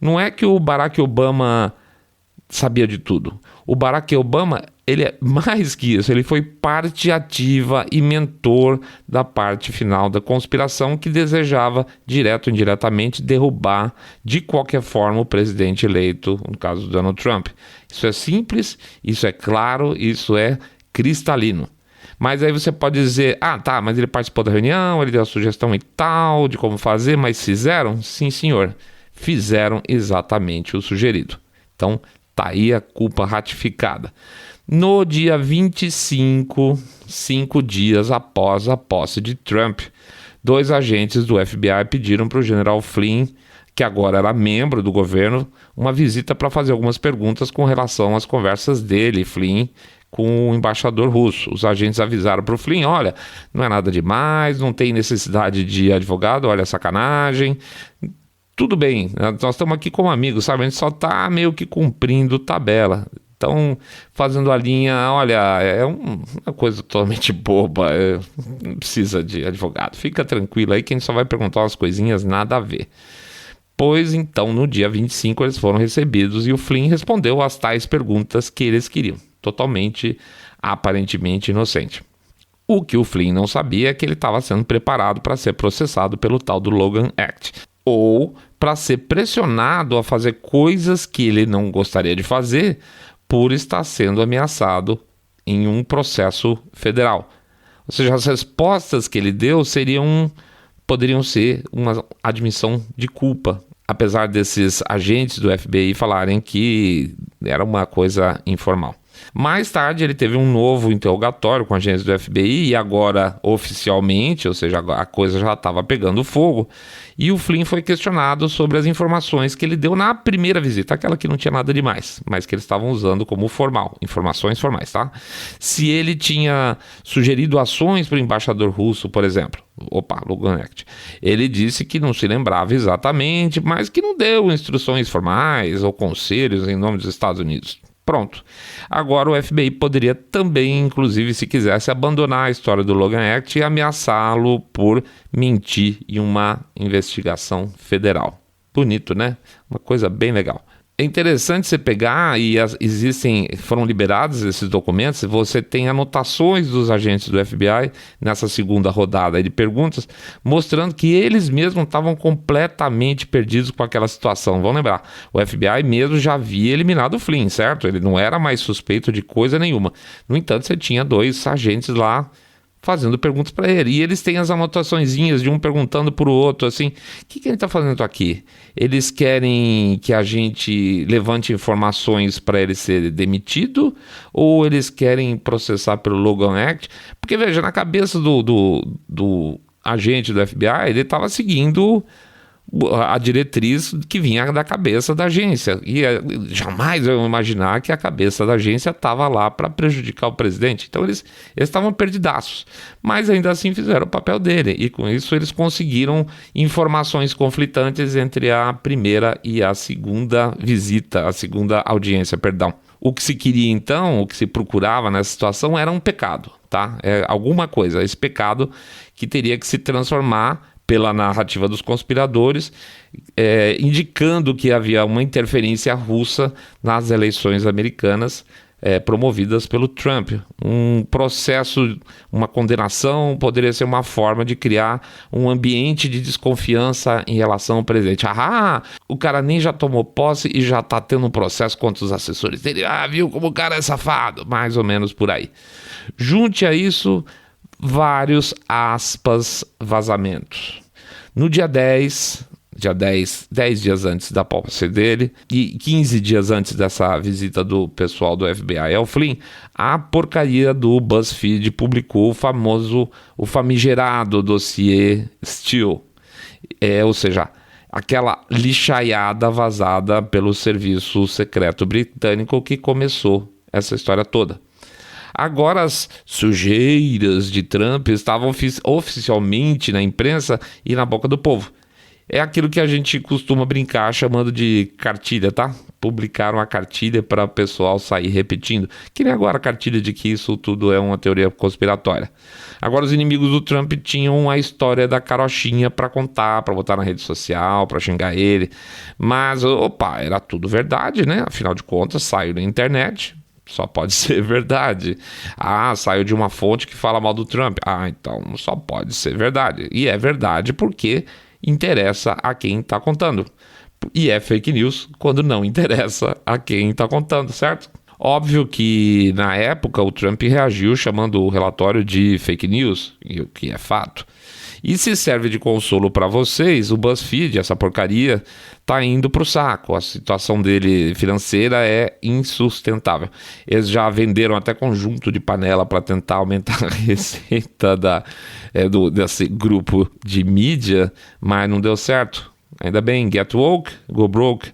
Não é que o Barack Obama sabia de tudo. O Barack Obama, ele é mais que isso, ele foi parte ativa e mentor da parte final da conspiração que desejava, direto ou indiretamente, derrubar de qualquer forma o presidente eleito, no caso do Donald Trump. Isso é simples, isso é claro, isso é cristalino. Mas aí você pode dizer, mas ele participou da reunião, ele deu a sugestão e tal, de como fazer, mas fizeram? Sim, senhor, fizeram exatamente o sugerido. Então, tá aí a culpa ratificada. No dia 25, 5 dias após a posse de Trump, 2 agentes do FBI pediram para o general Flynn, que agora era membro do governo, uma visita para fazer algumas perguntas com relação às conversas dele, Flynn, com o embaixador russo. Os agentes avisaram para o Flynn: olha, não é nada demais, não tem necessidade de advogado, olha a sacanagem. Tudo bem, nós estamos aqui como amigos, sabe? A gente só está meio que cumprindo tabela. Então, fazendo a linha, olha, é uma coisa totalmente boba, não precisa de advogado. Fica tranquilo aí que a gente só vai perguntar umas coisinhas nada a ver. Pois então, no dia 25, eles foram recebidos e o Flynn respondeu às tais perguntas que eles queriam. Totalmente, aparentemente inocente. O que o Flynn não sabia é que ele estava sendo preparado para ser processado pelo tal do Logan Act. Ou para ser pressionado a fazer coisas que ele não gostaria de fazer por estar sendo ameaçado em um processo federal. Ou seja, as respostas que ele deu poderiam ser uma admissão de culpa, apesar desses agentes do FBI falarem que era uma coisa informal. Mais tarde ele teve um novo interrogatório com agentes do FBI e agora oficialmente, ou seja, a coisa já estava pegando fogo, e o Flynn foi questionado sobre as informações que ele deu na primeira visita, aquela que não tinha nada demais, mas que eles estavam usando como formal, informações formais, tá? Se ele tinha sugerido ações para o embaixador russo, por exemplo. Logan Act. Ele disse que não se lembrava exatamente, mas que não deu instruções formais ou conselhos em nome dos Estados Unidos. Pronto. Agora o FBI poderia também, inclusive, se quisesse, abandonar a história do Logan Act e ameaçá-lo por mentir em uma investigação federal. Bonito, né? Uma coisa bem legal. É interessante você pegar foram liberados esses documentos, você tem anotações dos agentes do FBI nessa segunda rodada de perguntas, mostrando que eles mesmos estavam completamente perdidos com aquela situação. Vamos lembrar, o FBI mesmo já havia eliminado o Flynn, certo? Ele não era mais suspeito de coisa nenhuma. No entanto, você tinha 2 agentes lá fazendo perguntas para ele, e eles têm as anotaçõezinhas de um perguntando para o outro, assim, o que ele está fazendo aqui? Eles querem que a gente levante informações para ele ser demitido, ou eles querem processar pelo Logan Act? Porque, veja, na cabeça do agente do FBI, ele estava seguindo a diretriz que vinha da cabeça da agência, e jamais eu ia imaginar que a cabeça da agência estava lá para prejudicar o presidente. Então eles estavam perdidaços, mas ainda assim fizeram o papel dele, e com isso eles conseguiram informações conflitantes entre a primeira e a segunda visita, a segunda audiência, perdão. O que se queria então, o que se procurava nessa situação era um pecado, tá? Alguma coisa, esse pecado que teria que se transformar pela narrativa dos conspiradores, indicando que havia uma interferência russa nas eleições americanas promovidas pelo Trump. Um processo, uma condenação poderia ser uma forma de criar um ambiente de desconfiança em relação ao presidente. O cara nem já tomou posse e já está tendo um processo contra os assessores dele. Viu como o cara é safado? Mais ou menos por aí. Junte a isso vários, aspas, vazamentos. No dia 10 dias antes da posse dele e 15 dias antes dessa visita do pessoal do FBI ao Flynn, a porcaria do BuzzFeed publicou o famigerado dossiê Steele, ou seja, aquela lixaiada vazada pelo serviço secreto britânico que começou essa história toda. Agora as sujeiras de Trump estavam oficialmente na imprensa e na boca do povo. É aquilo que a gente costuma brincar chamando de cartilha, tá? Publicaram a cartilha para o pessoal sair repetindo. Que nem agora a cartilha de que isso tudo é uma teoria conspiratória. Agora os inimigos do Trump tinham a história da carochinha para contar, para botar na rede social, para xingar ele. Mas, era tudo verdade, né? Afinal de contas, saiu na internet. Só pode ser verdade. Saiu de uma fonte que fala mal do Trump. Então só pode ser verdade. E é verdade porque interessa a quem está contando. E é fake news quando não interessa a quem está contando, certo? Óbvio que na época o Trump reagiu chamando o relatório de fake news, o que é fato. E se serve de consolo para vocês, o BuzzFeed, essa porcaria, tá indo pro saco. A situação dele financeira é insustentável. Eles já venderam até conjunto de panela para tentar aumentar a receita desse grupo de mídia, mas não deu certo. Ainda bem, get woke, go broke.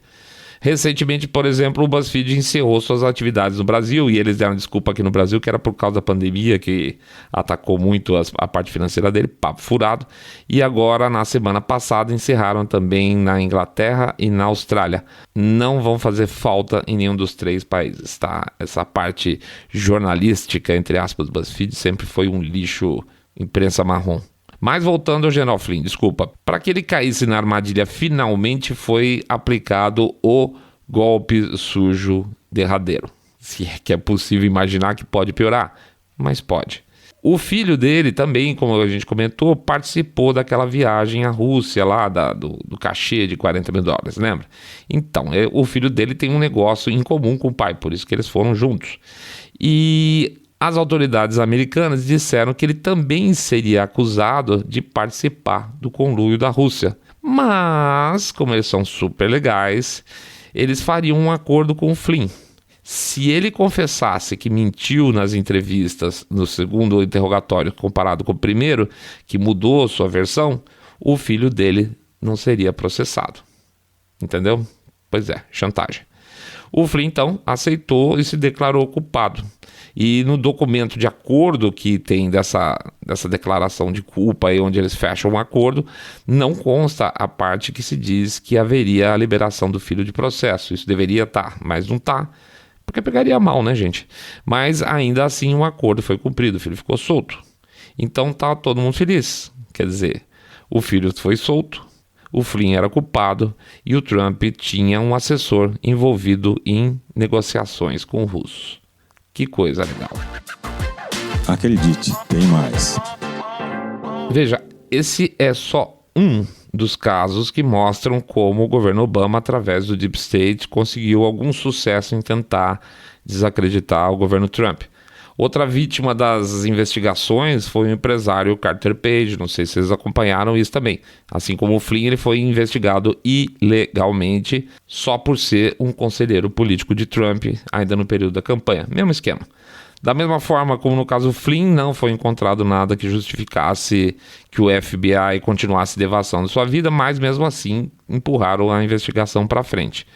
Recentemente, por exemplo, o BuzzFeed encerrou suas atividades no Brasil e eles deram desculpa aqui no Brasil que era por causa da pandemia que atacou muito a parte financeira dele, papo furado. E agora, na semana passada, encerraram também na Inglaterra e na Austrália. Não vão fazer falta em nenhum dos 3 países, tá? Essa parte jornalística, entre aspas, do BuzzFeed sempre foi um lixo, imprensa marrom. Mas voltando ao General Flynn, desculpa. Para que ele caísse na armadilha, finalmente foi aplicado o golpe sujo derradeiro. Se é que é possível imaginar que pode piorar, mas pode. O filho dele também, como a gente comentou, participou daquela viagem à Rússia lá, do cachê de $40 mil, lembra? Então, o filho dele tem um negócio em comum com o pai, por isso que eles foram juntos. E as autoridades americanas disseram que ele também seria acusado de participar do conluio da Rússia. Mas, como eles são super legais, eles fariam um acordo com o Flynn. Se ele confessasse que mentiu nas entrevistas no segundo interrogatório comparado com o primeiro, que mudou sua versão, o filho dele não seria processado. Entendeu? Pois é, chantagem. O Flynn, então, aceitou e se declarou culpado. E no documento de acordo que tem dessa declaração de culpa, aí onde eles fecham um acordo, não consta a parte que se diz que haveria a liberação do filho de processo. Isso deveria estar, mas não está, porque pegaria mal, né, gente? Mas ainda assim um acordo foi cumprido, o filho ficou solto. Então tá todo mundo feliz. Quer dizer, o filho foi solto, o Flynn era culpado e o Trump tinha um assessor envolvido em negociações com os russos. Que coisa legal. Acredite, tem mais. Veja, esse é só um dos casos que mostram como o governo Obama, através do Deep State, conseguiu algum sucesso em tentar desacreditar o governo Trump. Outra vítima das investigações foi o empresário Carter Page, não sei se vocês acompanharam isso também. Assim como o Flynn, ele foi investigado ilegalmente só por ser um conselheiro político de Trump, ainda no período da campanha. Mesmo esquema. Da mesma forma como no caso Flynn, não foi encontrado nada que justificasse que o FBI continuasse devassando sua vida, mas mesmo assim empurraram a investigação para frente.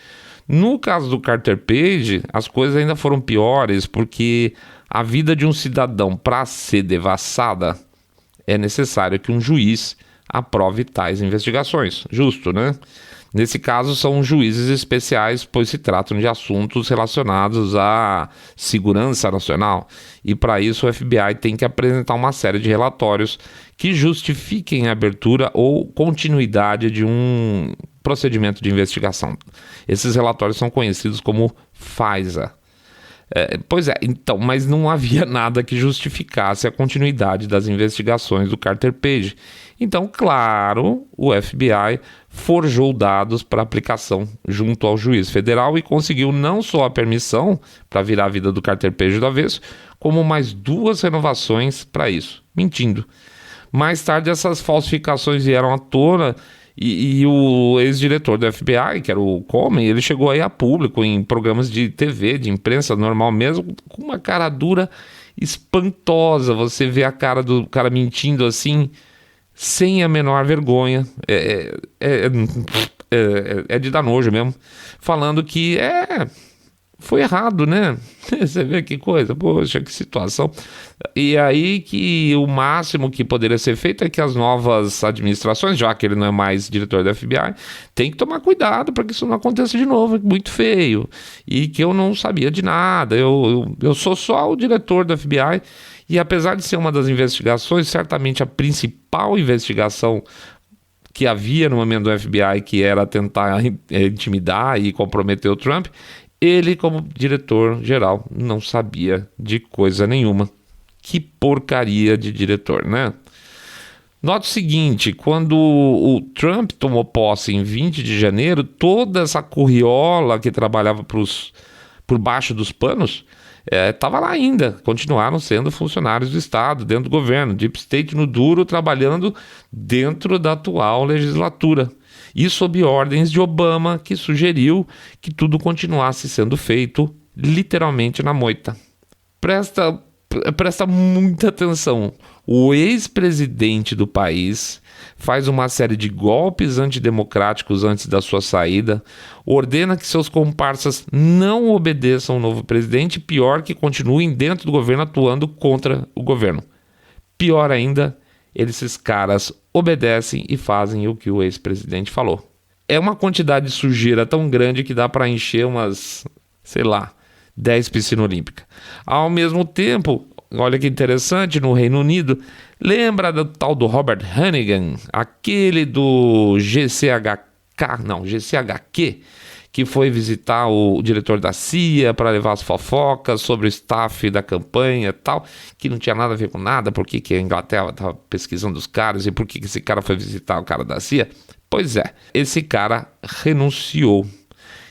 No caso do Carter Page, as coisas ainda foram piores, porque a vida de um cidadão, para ser devassada, é necessário que um juiz aprove tais investigações. Justo, né? Nesse caso, são juízes especiais, pois se tratam de assuntos relacionados à segurança nacional. E para isso, o FBI tem que apresentar uma série de relatórios que justifiquem a abertura ou continuidade de um procedimento de investigação. Esses relatórios são conhecidos como FISA. Pois é, então, mas não havia nada que justificasse a continuidade das investigações do Carter Page. Então, claro, o FBI forjou dados para aplicação junto ao juiz federal e conseguiu não só a permissão para virar a vida do Carter Page do avesso, como mais 2 renovações para isso, mentindo. Mais tarde, essas falsificações vieram à tona. E o ex-diretor do FBI, que era o Comey, ele chegou aí a público em programas de TV, de imprensa normal mesmo, com uma cara dura espantosa. Você vê a cara do cara mentindo assim, sem a menor vergonha. É de dar nojo mesmo. Falando que foi errado, né? Você vê que coisa, poxa, que situação. E aí que o máximo que poderia ser feito é que as novas administrações, já que ele não é mais diretor da FBI, tem que tomar cuidado para que isso não aconteça de novo, é muito feio. E que eu não sabia de nada, eu sou só o diretor da FBI, e apesar de ser uma das investigações, certamente a principal investigação que havia no momento do FBI, que era tentar intimidar e comprometer o Trump, ele, como diretor-geral, não sabia de coisa nenhuma. Que porcaria de diretor, né? Note o seguinte, quando o Trump tomou posse em 20 de janeiro, toda essa curriola que trabalhava por baixo dos panos estava lá ainda, continuaram sendo funcionários do Estado, dentro do governo, Deep State no duro, trabalhando dentro da atual legislatura. E sob ordens de Obama, que sugeriu que tudo continuasse sendo feito literalmente na moita. Presta muita atenção. O ex-presidente do país faz uma série de golpes antidemocráticos antes da sua saída, ordena que seus comparsas não obedeçam ao novo presidente, pior que continuem dentro do governo atuando contra o governo. Pior ainda, esses caras obedecem e fazem o que o ex-presidente falou. É uma quantidade de sujeira tão grande que dá para encher umas, 10 piscinas olímpicas. Ao mesmo tempo, olha que interessante, no Reino Unido, lembra do tal do Robert Hannigan, aquele do GCHQ, que foi visitar o diretor da CIA para levar as fofocas sobre o staff da campanha e tal, que não tinha nada a ver com nada, por que a Inglaterra estava pesquisando os caras e por que esse cara foi visitar o cara da CIA? Pois é, esse cara renunciou.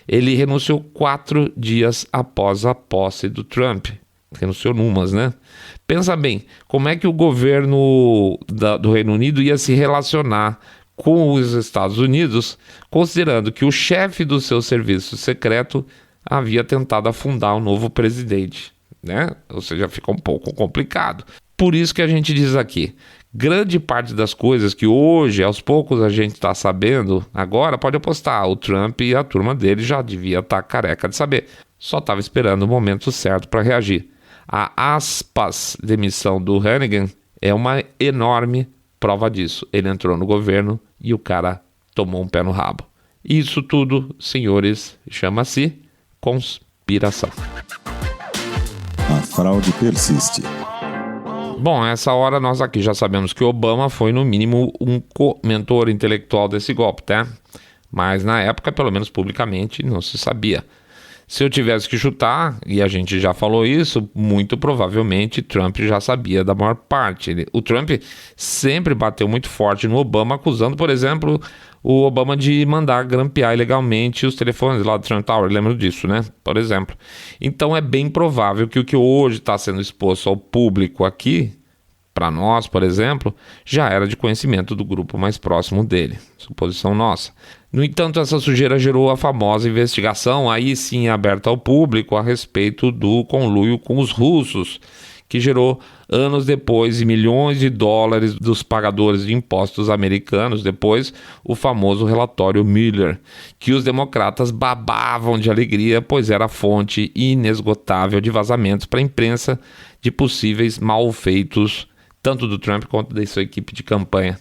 Ele renunciou 4 dias após a posse do Trump. Renunciou numas, né? Pensa bem, como é que o governo do Reino Unido ia se relacionar com os Estados Unidos, considerando que o chefe do seu serviço secreto havia tentado afundar o novo presidente, né? Ou seja, fica um pouco complicado. Por isso que a gente diz aqui, grande parte das coisas que hoje, aos poucos, a gente está sabendo, agora pode apostar, o Trump e a turma dele já devia estar careca de saber. Só estava esperando o momento certo para reagir. A demissão do Hannigan é uma enorme prova disso. Ele entrou no governo e o cara tomou um pé no rabo. Isso tudo, senhores, chama-se conspiração. A fraude persiste. Bom, essa hora nós aqui já sabemos que Obama foi no mínimo um mentor intelectual desse golpe, tá? Mas na época, pelo menos publicamente, não se sabia. Se eu tivesse que chutar, e a gente já falou isso, muito provavelmente Trump já sabia da maior parte. O Trump sempre bateu muito forte no Obama, acusando, por exemplo, o Obama de mandar grampear ilegalmente os telefones lá do Trump Tower, lembra disso, né? Por exemplo. Então é bem provável que o que hoje está sendo exposto ao público aqui, para nós, por exemplo, já era de conhecimento do grupo mais próximo dele. Suposição nossa. No entanto, essa sujeira gerou a famosa investigação, aí sim aberta ao público, a respeito do conluio com os russos, que gerou anos depois e milhões de dólares dos pagadores de impostos americanos, depois o famoso relatório Mueller, que os democratas babavam de alegria, pois era fonte inesgotável de vazamentos para a imprensa de possíveis malfeitos, tanto do Trump quanto da sua equipe de campanha.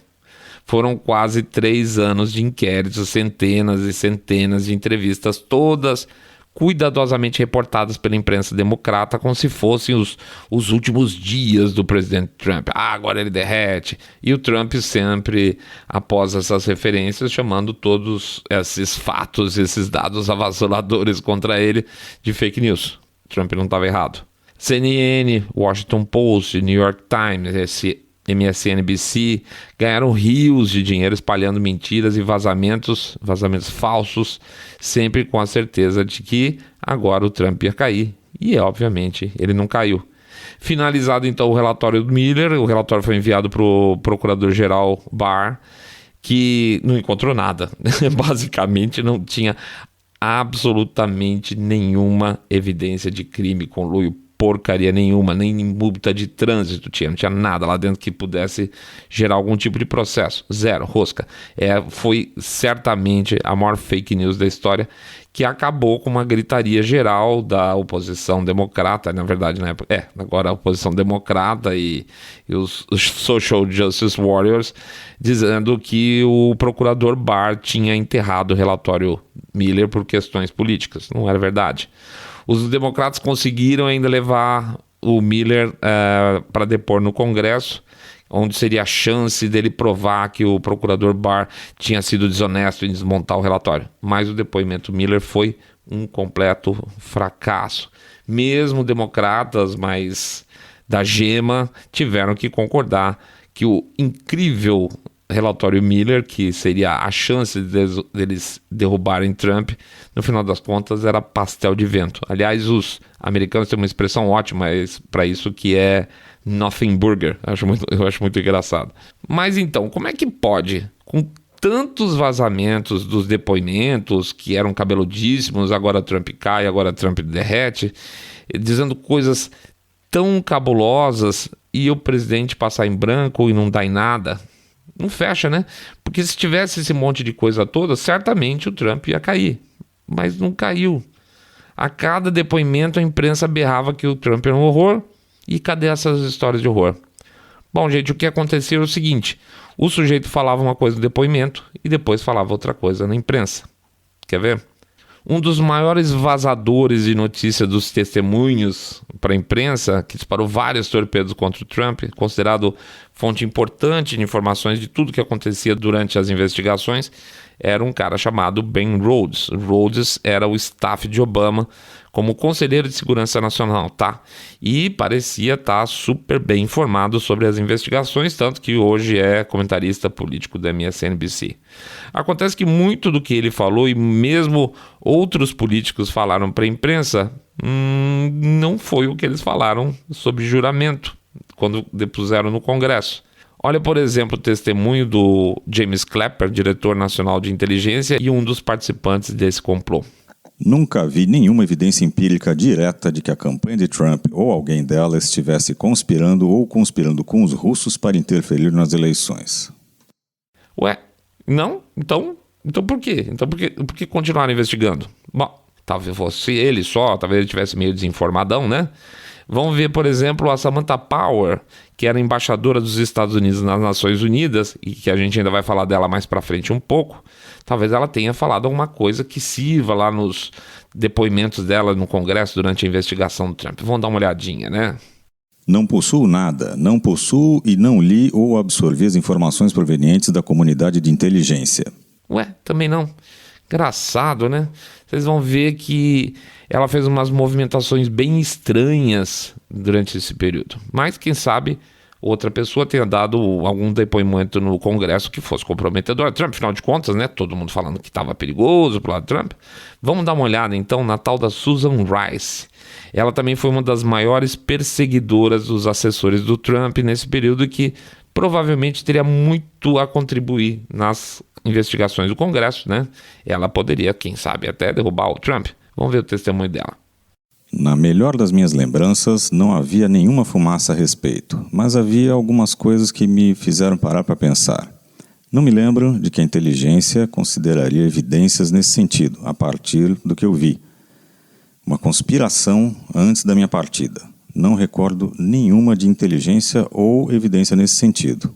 Foram quase 3 anos de inquéritos, centenas e centenas de entrevistas, todas cuidadosamente reportadas pela imprensa democrata, como se fossem os últimos dias do presidente Trump. Agora ele derrete. E o Trump sempre, após essas referências, chamando todos esses fatos, esses dados avassaladores contra ele de fake news. Trump não estava errado. CNN, Washington Post, New York Times, MSNBC ganharam rios de dinheiro espalhando mentiras e vazamentos falsos, sempre com a certeza de que agora o Trump ia cair. E, obviamente, ele não caiu. Finalizado, então, o relatório do Mueller, o relatório foi enviado para o procurador-geral Barr, que não encontrou nada. Basicamente, não tinha absolutamente nenhuma evidência de crime, conluio, porcaria nenhuma, nem multa de trânsito não tinha nada lá dentro que pudesse gerar algum tipo de processo. Zero, rosca. Foi certamente a maior fake news da história, que acabou com uma gritaria geral da oposição democrata, na verdade, na época, agora a oposição democrata e os Social Justice Warriors, dizendo que o procurador Barr tinha enterrado o relatório Mueller por questões políticas. Não era verdade. Os democratas conseguiram ainda levar o Mueller para depor no Congresso, onde seria a chance dele provar que o procurador Barr tinha sido desonesto em desmontar o relatório. Mas o depoimento Mueller foi um completo fracasso. Mesmo democratas, mas da gema, tiveram que concordar que o incrível relatório Mueller, que seria a chance deles derrubarem Trump, no final das contas era pastel de vento. Aliás, os americanos têm uma expressão ótima para isso, que é nothing burger. Eu acho muito engraçado. Mas então, como é que pode, com tantos vazamentos dos depoimentos, que eram cabeludíssimos, agora Trump cai, agora Trump derrete, dizendo coisas tão cabulosas, e o presidente passar em branco e não dar em nada? Não fecha, né? Porque se tivesse esse monte de coisa toda, certamente o Trump ia cair. Mas não caiu. A cada depoimento a imprensa berrava que o Trump era um horror. E cadê essas histórias de horror? Bom, gente, o que aconteceu é o seguinte. O sujeito falava uma coisa no depoimento e depois falava outra coisa na imprensa. Quer ver? Um dos maiores vazadores de notícia dos testemunhos para a imprensa, que disparou vários torpedos contra o Trump, considerado fonte importante de informações de tudo que acontecia durante as investigações, era um cara chamado Ben Rhodes. Rhodes era o staff de Obama como conselheiro de segurança nacional, tá? E parecia estar super bem informado sobre as investigações, tanto que hoje é comentarista político da MSNBC. Acontece que muito do que ele falou, e mesmo outros políticos falaram para a imprensa, não foi o que eles falaram sob juramento, quando depuseram no Congresso. Olha, por exemplo, o testemunho do James Clapper, diretor nacional de inteligência e um dos participantes desse complô. Nunca vi nenhuma evidência empírica direta de que a campanha de Trump ou alguém dela estivesse conspirando ou conspirando com os russos para interferir nas eleições. Ué, não? Então por quê? Então por que continuaram investigando? Bom, talvez fosse ele só, talvez ele estivesse meio desinformadão, né? Vamos ver, por exemplo, a Samantha Power, que era embaixadora dos Estados Unidos nas Nações Unidas, e que a gente ainda vai falar dela mais pra frente um pouco. Talvez ela tenha falado alguma coisa que sirva lá nos depoimentos dela no Congresso durante a investigação do Trump. Vamos dar uma olhadinha, né? Não possuo nada, não possuo e não li ou absorvi as informações provenientes da comunidade de inteligência. Ué, também não. Engraçado, né? Vocês vão ver que ela fez umas movimentações bem estranhas durante esse período. Mas, quem sabe, outra pessoa tenha dado algum depoimento no Congresso que fosse comprometedor. Trump, afinal de contas, né? Todo mundo falando que estava perigoso pro lado do Trump. Vamos dar uma olhada, então, na tal da Susan Rice. Ela também foi uma das maiores perseguidoras dos assessores do Trump nesse período, que provavelmente teria muito a contribuir nas investigações do Congresso, né? Ela poderia, quem sabe, até derrubar o Trump. Vamos ver o testemunho dela. Na melhor das minhas lembranças, não havia nenhuma fumaça a respeito, mas havia algumas coisas que me fizeram parar para pensar. Não me lembro de que a inteligência consideraria evidências nesse sentido, a partir do que eu vi. Uma conspiração antes da minha partida. Não recordo nenhuma de inteligência ou evidência nesse sentido.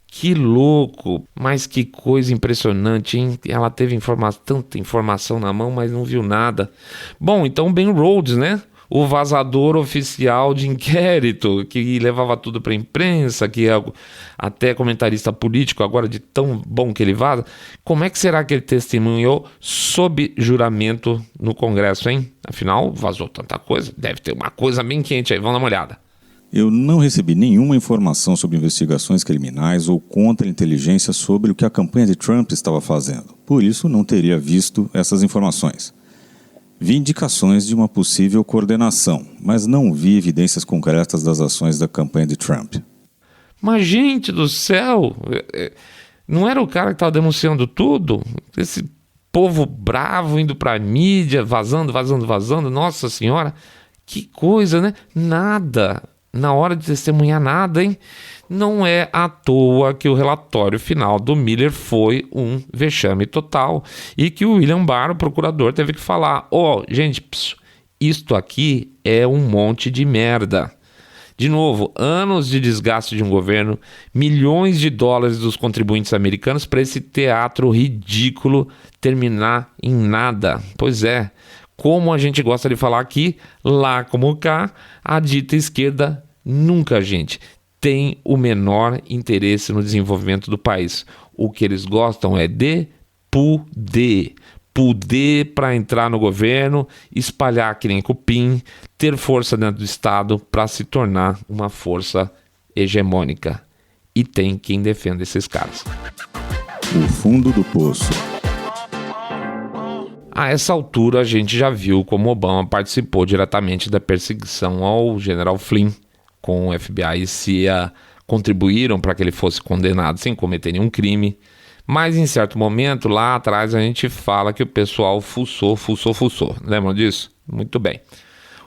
Que louco! Mas que coisa impressionante, hein? Ela teve tanta informação na mão, mas não viu nada. Bom, então Ben Rhodes, né? O vazador oficial de inquérito, que levava tudo para a imprensa, que é até comentarista político, agora de tão bom que ele vaza. Como é que será que ele testemunhou sob juramento no Congresso, hein? Afinal, vazou tanta coisa. Deve ter uma coisa bem quente aí, vamos dar uma olhada. Eu não recebi nenhuma informação sobre investigações criminais ou contra-inteligência sobre o que a campanha de Trump estava fazendo. Por isso, não teria visto essas informações. Vi indicações de uma possível coordenação, mas não vi evidências concretas das ações da campanha de Trump. Mas, gente do céu, não era o cara que estava denunciando tudo? Esse povo bravo indo para a mídia, vazando. Nossa Senhora, que coisa, né? Nada. Na hora de testemunhar nada, hein? Não é à toa que o relatório final do Mueller foi um vexame total e que o William Barr, o procurador, teve que falar: gente, isto aqui é um monte de merda. De novo, anos de desgaste de um governo, milhões de dólares dos contribuintes americanos para esse teatro ridículo terminar em nada. Pois é, como a gente gosta de falar aqui, lá como cá, a dita esquerda nunca, gente, tem o menor interesse no desenvolvimento do país. O que eles gostam é de poder. Poder para entrar no governo, espalhar que nem cupim, ter força dentro do Estado para se tornar uma força hegemônica. E tem quem defenda esses caras. O fundo do poço. A essa altura a gente já viu como Obama participou diretamente da perseguição ao general Flynn, com o FBI e CIA contribuíram para que ele fosse condenado sem cometer nenhum crime. Mas em certo momento, lá atrás, a gente fala que o pessoal fuçou. Lembram disso? Muito bem.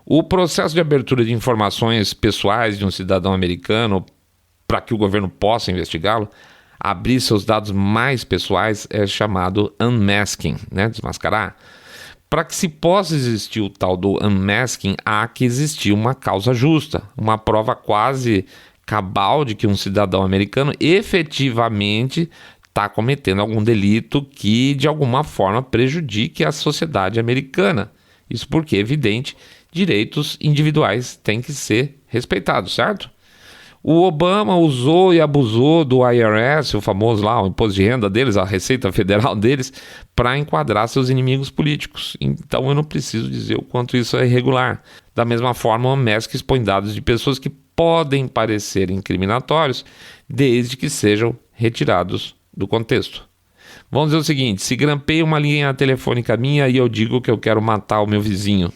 O processo de abertura de informações pessoais de um cidadão americano para que o governo possa investigá-lo, abrir seus dados mais pessoais, é chamado unmasking, né? Desmascarar. Para que se possa existir o tal do unmasking, há que existir uma causa justa, uma prova quase cabal de que um cidadão americano efetivamente está cometendo algum delito que de alguma forma prejudique a sociedade americana. Isso porque, é evidente, direitos individuais têm que ser respeitados, certo? O Obama usou e abusou do IRS, o famoso lá, o imposto de renda deles, a Receita Federal deles, para enquadrar seus inimigos políticos. Então eu não preciso dizer o quanto isso é irregular. Da mesma forma, o Unmask expõe dados de pessoas que podem parecer incriminatórios, desde que sejam retirados do contexto. Vamos dizer o seguinte: se grampeia uma linha telefônica minha e eu digo que eu quero matar o meu vizinho,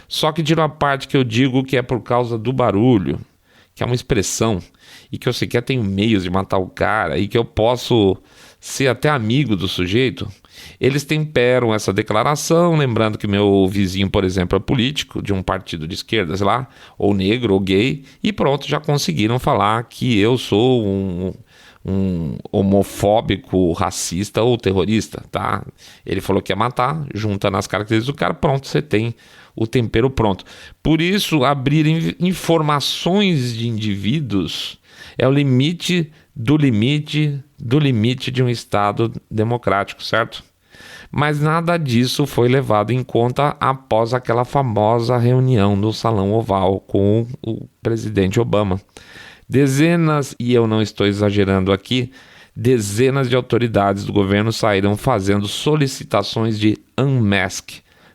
só que tiro a parte que eu digo que é por causa do barulho, que é uma expressão, e que eu sequer tenho meios de matar o cara, e que eu posso ser até amigo do sujeito, eles temperam essa declaração, lembrando que meu vizinho, por exemplo, é político, de um partido de esquerda, sei lá, ou negro, ou gay, e pronto, já conseguiram falar que eu sou um homofóbico, racista ou terrorista, tá? Ele falou que ia matar, junta nas características do cara, pronto, você tem o tempero pronto. Por isso, abrir informações de indivíduos é o limite do limite do limite de um Estado democrático, certo? Mas nada disso foi levado em conta após aquela famosa reunião no Salão Oval com o presidente Obama. Dezenas, e eu não estou exagerando aqui, dezenas de autoridades do governo saíram fazendo solicitações de unmask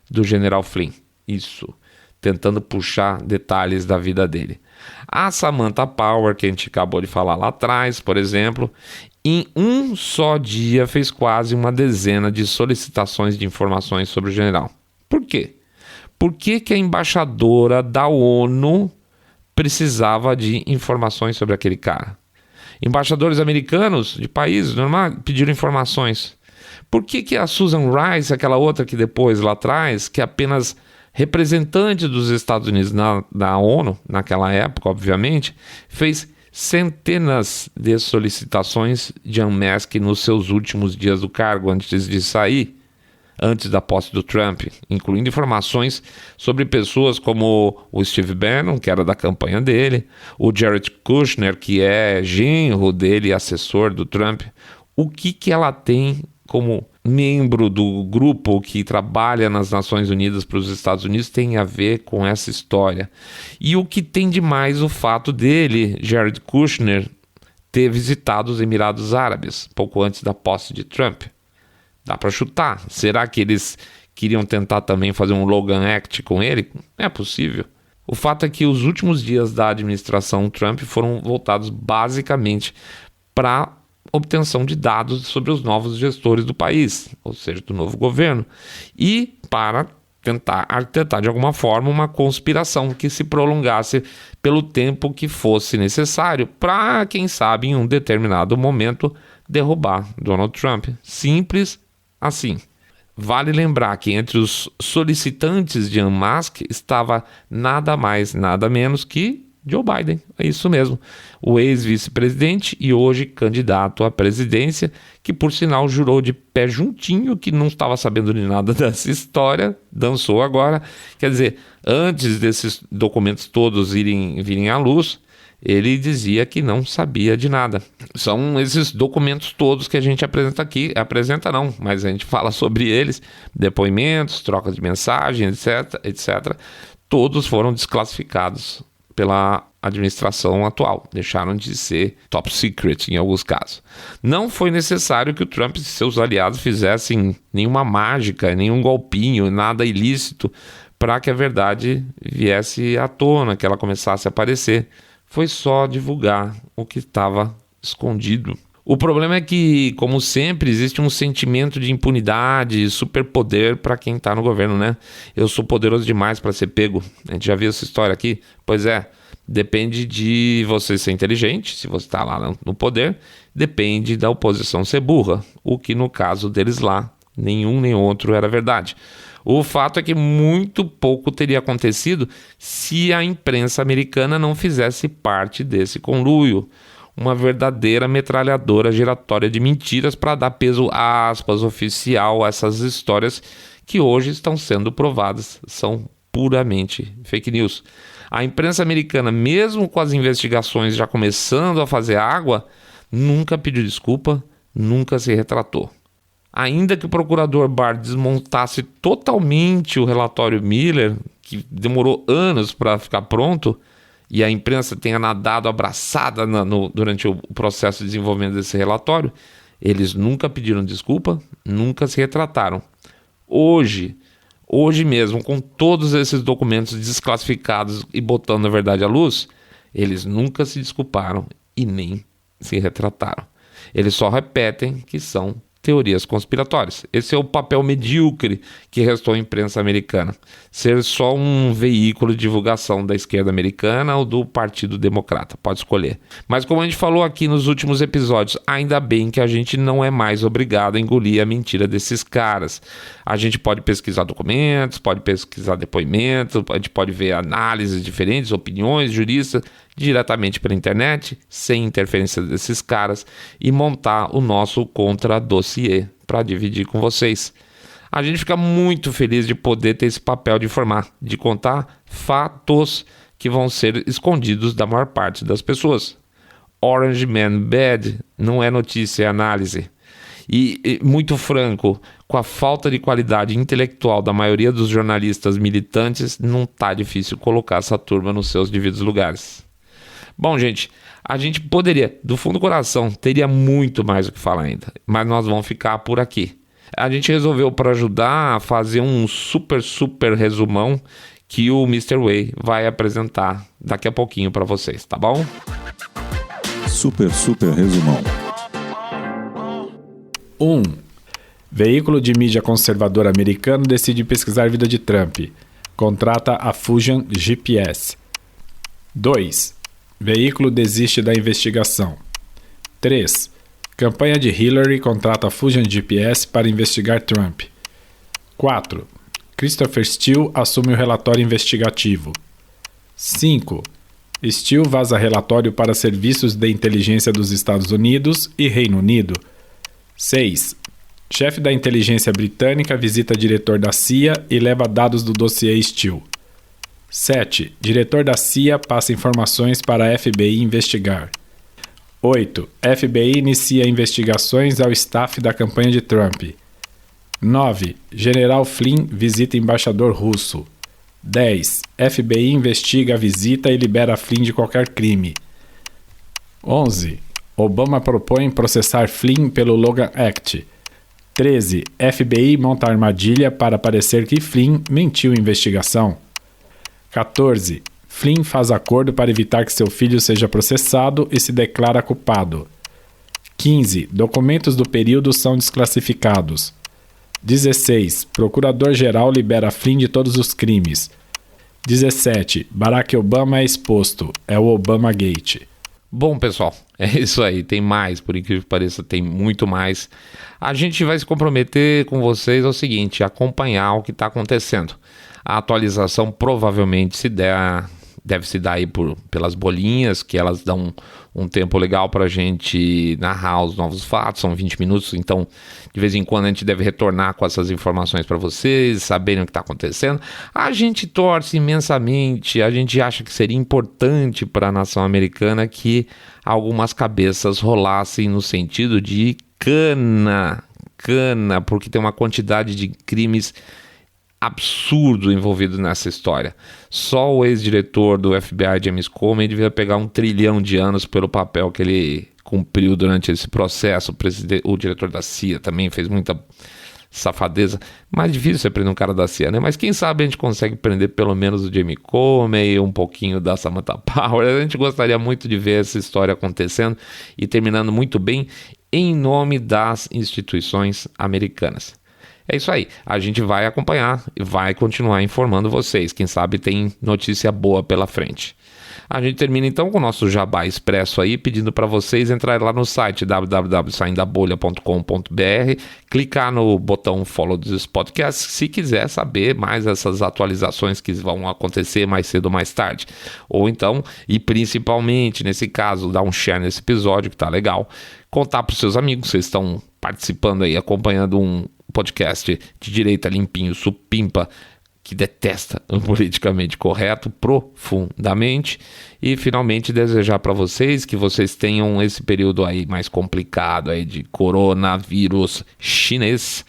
do general Flynn. Isso, tentando puxar detalhes da vida dele. A Samantha Power, que a gente acabou de falar lá atrás, por exemplo, em um só dia fez quase uma dezena de solicitações de informações sobre o general. Por quê? Por que a embaixadora da ONU precisava de informações sobre aquele cara? Embaixadores americanos de países normais pediram informações. Por que a Susan Rice, aquela outra que depois lá atrás, que é apenas representante dos Estados Unidos na ONU, naquela época, obviamente, fez centenas de solicitações de unmask nos seus últimos dias do cargo antes de sair, antes da posse do Trump, incluindo informações sobre pessoas como o Steve Bannon, que era da campanha dele, o Jared Kushner, que é genro dele e assessor do Trump. O que ela tem como membro do grupo que trabalha nas Nações Unidas para os Estados Unidos tem a ver com essa história. E o que tem de mais o fato dele, Jared Kushner, ter visitado os Emirados Árabes pouco antes da posse de Trump. Dá para chutar. Será que eles queriam tentar também fazer um Logan Act com ele? É possível. O fato é que os últimos dias da administração Trump foram voltados basicamente para obtenção de dados sobre os novos gestores do país, ou seja, do novo governo, e para tentar arquitetar de alguma forma uma conspiração que se prolongasse pelo tempo que fosse necessário para, quem sabe, em um determinado momento, derrubar Donald Trump. Simples assim. Vale lembrar que entre os solicitantes de unmask estava nada mais, nada menos que Joe Biden, é isso mesmo, o ex-vice-presidente e hoje candidato à presidência, que por sinal jurou de pé juntinho que não estava sabendo de nada dessa história, dançou agora. Quer dizer, antes desses documentos todos virem à luz, ele dizia que não sabia de nada. São esses documentos todos que a gente apresenta aqui, mas a gente fala sobre eles, depoimentos, trocas de mensagens, etc. Todos foram desclassificados pela administração atual, deixaram de ser top secret em alguns casos. Não foi necessário que o Trump e seus aliados fizessem nenhuma mágica, nenhum golpinho, nada ilícito para que a verdade viesse à tona, que ela começasse a aparecer. Foi só divulgar o que estava escondido. O problema é que, como sempre, existe um sentimento de impunidade, superpoder para quem está no governo, né? Eu sou poderoso demais para ser pego. A gente já viu essa história aqui? Pois é, depende de você ser inteligente, se você está lá no poder, depende da oposição ser burra, o que no caso deles lá, nenhum nem outro era verdade. O fato é que muito pouco teria acontecido se a imprensa americana não fizesse parte desse conluio. Uma verdadeira metralhadora giratória de mentiras para dar peso, aspas, oficial a essas histórias que hoje estão sendo provadas. São puramente fake news. A imprensa americana, mesmo com as investigações já começando a fazer água, nunca pediu desculpa, nunca se retratou. Ainda que o procurador Barr desmontasse totalmente o relatório Miller, que demorou anos para ficar pronto, e a imprensa tenha nadado abraçada durante o processo de desenvolvimento desse relatório, eles nunca pediram desculpa, nunca se retrataram. Hoje mesmo, com todos esses documentos desclassificados e botando a verdade à luz, eles nunca se desculparam e nem se retrataram. Eles só repetem que são teorias conspiratórias. Esse é o papel medíocre que restou à imprensa americana. Ser só um veículo de divulgação da esquerda americana ou do Partido Democrata, pode escolher. Mas como a gente falou aqui nos últimos episódios, ainda bem que a gente não é mais obrigado a engolir a mentira desses caras. A gente pode pesquisar documentos, pode pesquisar depoimentos, a gente pode ver análises diferentes, opiniões, juristas, diretamente pela internet, sem interferência desses caras, e montar o nosso contra-dossiê para dividir com vocês. A gente fica muito feliz de poder ter esse papel de informar, de contar fatos que vão ser escondidos da maior parte das pessoas. Orange Man Bad não é notícia, é análise. E muito franco, com a falta de qualidade intelectual da maioria dos jornalistas militantes, não tá difícil colocar essa turma nos seus devidos lugares. Bom, gente, a gente poderia, do fundo do coração, teria muito mais o que falar ainda, mas nós vamos ficar por aqui. A gente resolveu, para ajudar, a fazer um super resumão que o Mr. Way vai apresentar daqui a pouquinho para vocês, tá bom? Super resumão. 1. Veículo de mídia conservador americano decide pesquisar a vida de Trump. Contrata a Fusion GPS. 2. Veículo desiste da investigação. 3. Campanha de Hillary contrata a Fusion GPS para investigar Trump. 4. Christopher Steele assume o relatório investigativo. 5. Steele vaza relatório para serviços de inteligência dos Estados Unidos e Reino Unido. 6. Chefe da inteligência britânica visita diretor da CIA e leva dados do dossiê Steele. 7. Diretor da CIA passa informações para a FBI investigar. 8. FBI inicia investigações ao staff da campanha de Trump. 9. General Flynn visita embaixador russo. 10. FBI investiga a visita e libera Flynn de qualquer crime. 11. Obama propõe processar Flynn pelo Logan Act. 13. FBI monta armadilha para parecer que Flynn mentiu em investigação. 14. Flynn faz acordo para evitar que seu filho seja processado e se declara culpado. 15. Documentos do período são desclassificados. 16. Procurador-geral libera Flynn de todos os crimes. 17. Barack Obama é exposto. É o Obama Gate. Bom, pessoal, é isso aí. Tem mais, por incrível que pareça, tem muito mais. A gente vai se comprometer com vocês ao seguinte, acompanhar o que está acontecendo. A atualização provavelmente deve se dar aí pelas bolinhas, que elas dão um tempo legal para a gente narrar os novos fatos, são 20 minutos, então de vez em quando a gente deve retornar com essas informações para vocês, saberem o que está acontecendo. A gente torce imensamente, a gente acha que seria importante para a nação americana que algumas cabeças rolassem no sentido de cana, porque tem uma quantidade de crimes absurdo envolvido nessa história. Só o ex-diretor do FBI, James Comey, devia pegar 1 trilhão de anos pelo papel que ele cumpriu durante esse processo. O diretor da CIA também fez muita safadeza. Mais difícil você prender um cara da CIA, né? Mas quem sabe a gente consegue prender pelo menos o James Comey, um pouquinho da Samantha Power. A gente gostaria muito de ver essa história acontecendo e terminando muito bem em nome das instituições americanas. É isso aí, a gente vai acompanhar e vai continuar informando vocês. Quem sabe tem notícia boa pela frente. A gente termina então com o nosso Jabá Expresso aí, pedindo para vocês entrarem lá no site www.saindabolha.com.br, clicar no botão Follow dos Podcasts se quiser saber mais essas atualizações que vão acontecer mais cedo ou mais tarde. Ou então, e principalmente nesse caso, dar um share nesse episódio que tá legal, contar para os seus amigos, vocês estão participando aí, acompanhando um podcast de direita limpinho, supimpa, que detesta o politicamente correto profundamente. E finalmente desejar para vocês que vocês tenham esse período aí mais complicado aí de coronavírus chinês,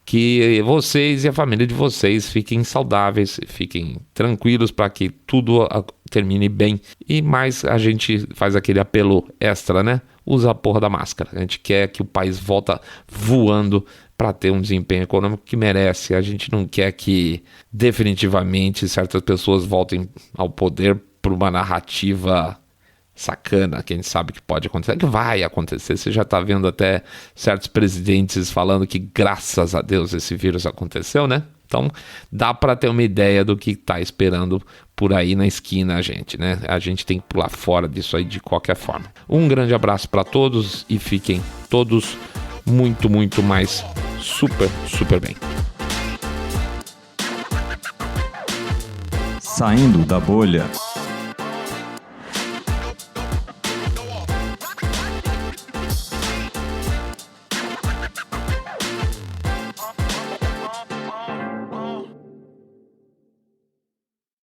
que vocês e a família de vocês fiquem saudáveis, fiquem tranquilos para que tudo termine bem. E mais a gente faz aquele apelo extra, né? Usa a porra da máscara. A gente quer que o país volta voando para ter um desempenho econômico que merece. A gente não quer que definitivamente certas pessoas voltem ao poder por uma narrativa sacana, que a gente sabe que pode acontecer, que vai acontecer. Você já está vendo até certos presidentes falando que graças a Deus esse vírus aconteceu, né? Então dá para ter uma ideia do que está esperando por aí na esquina a gente, né? A gente tem que pular fora disso aí de qualquer forma. Um grande abraço para todos e fiquem todos muito mais super bem. Saindo da bolha.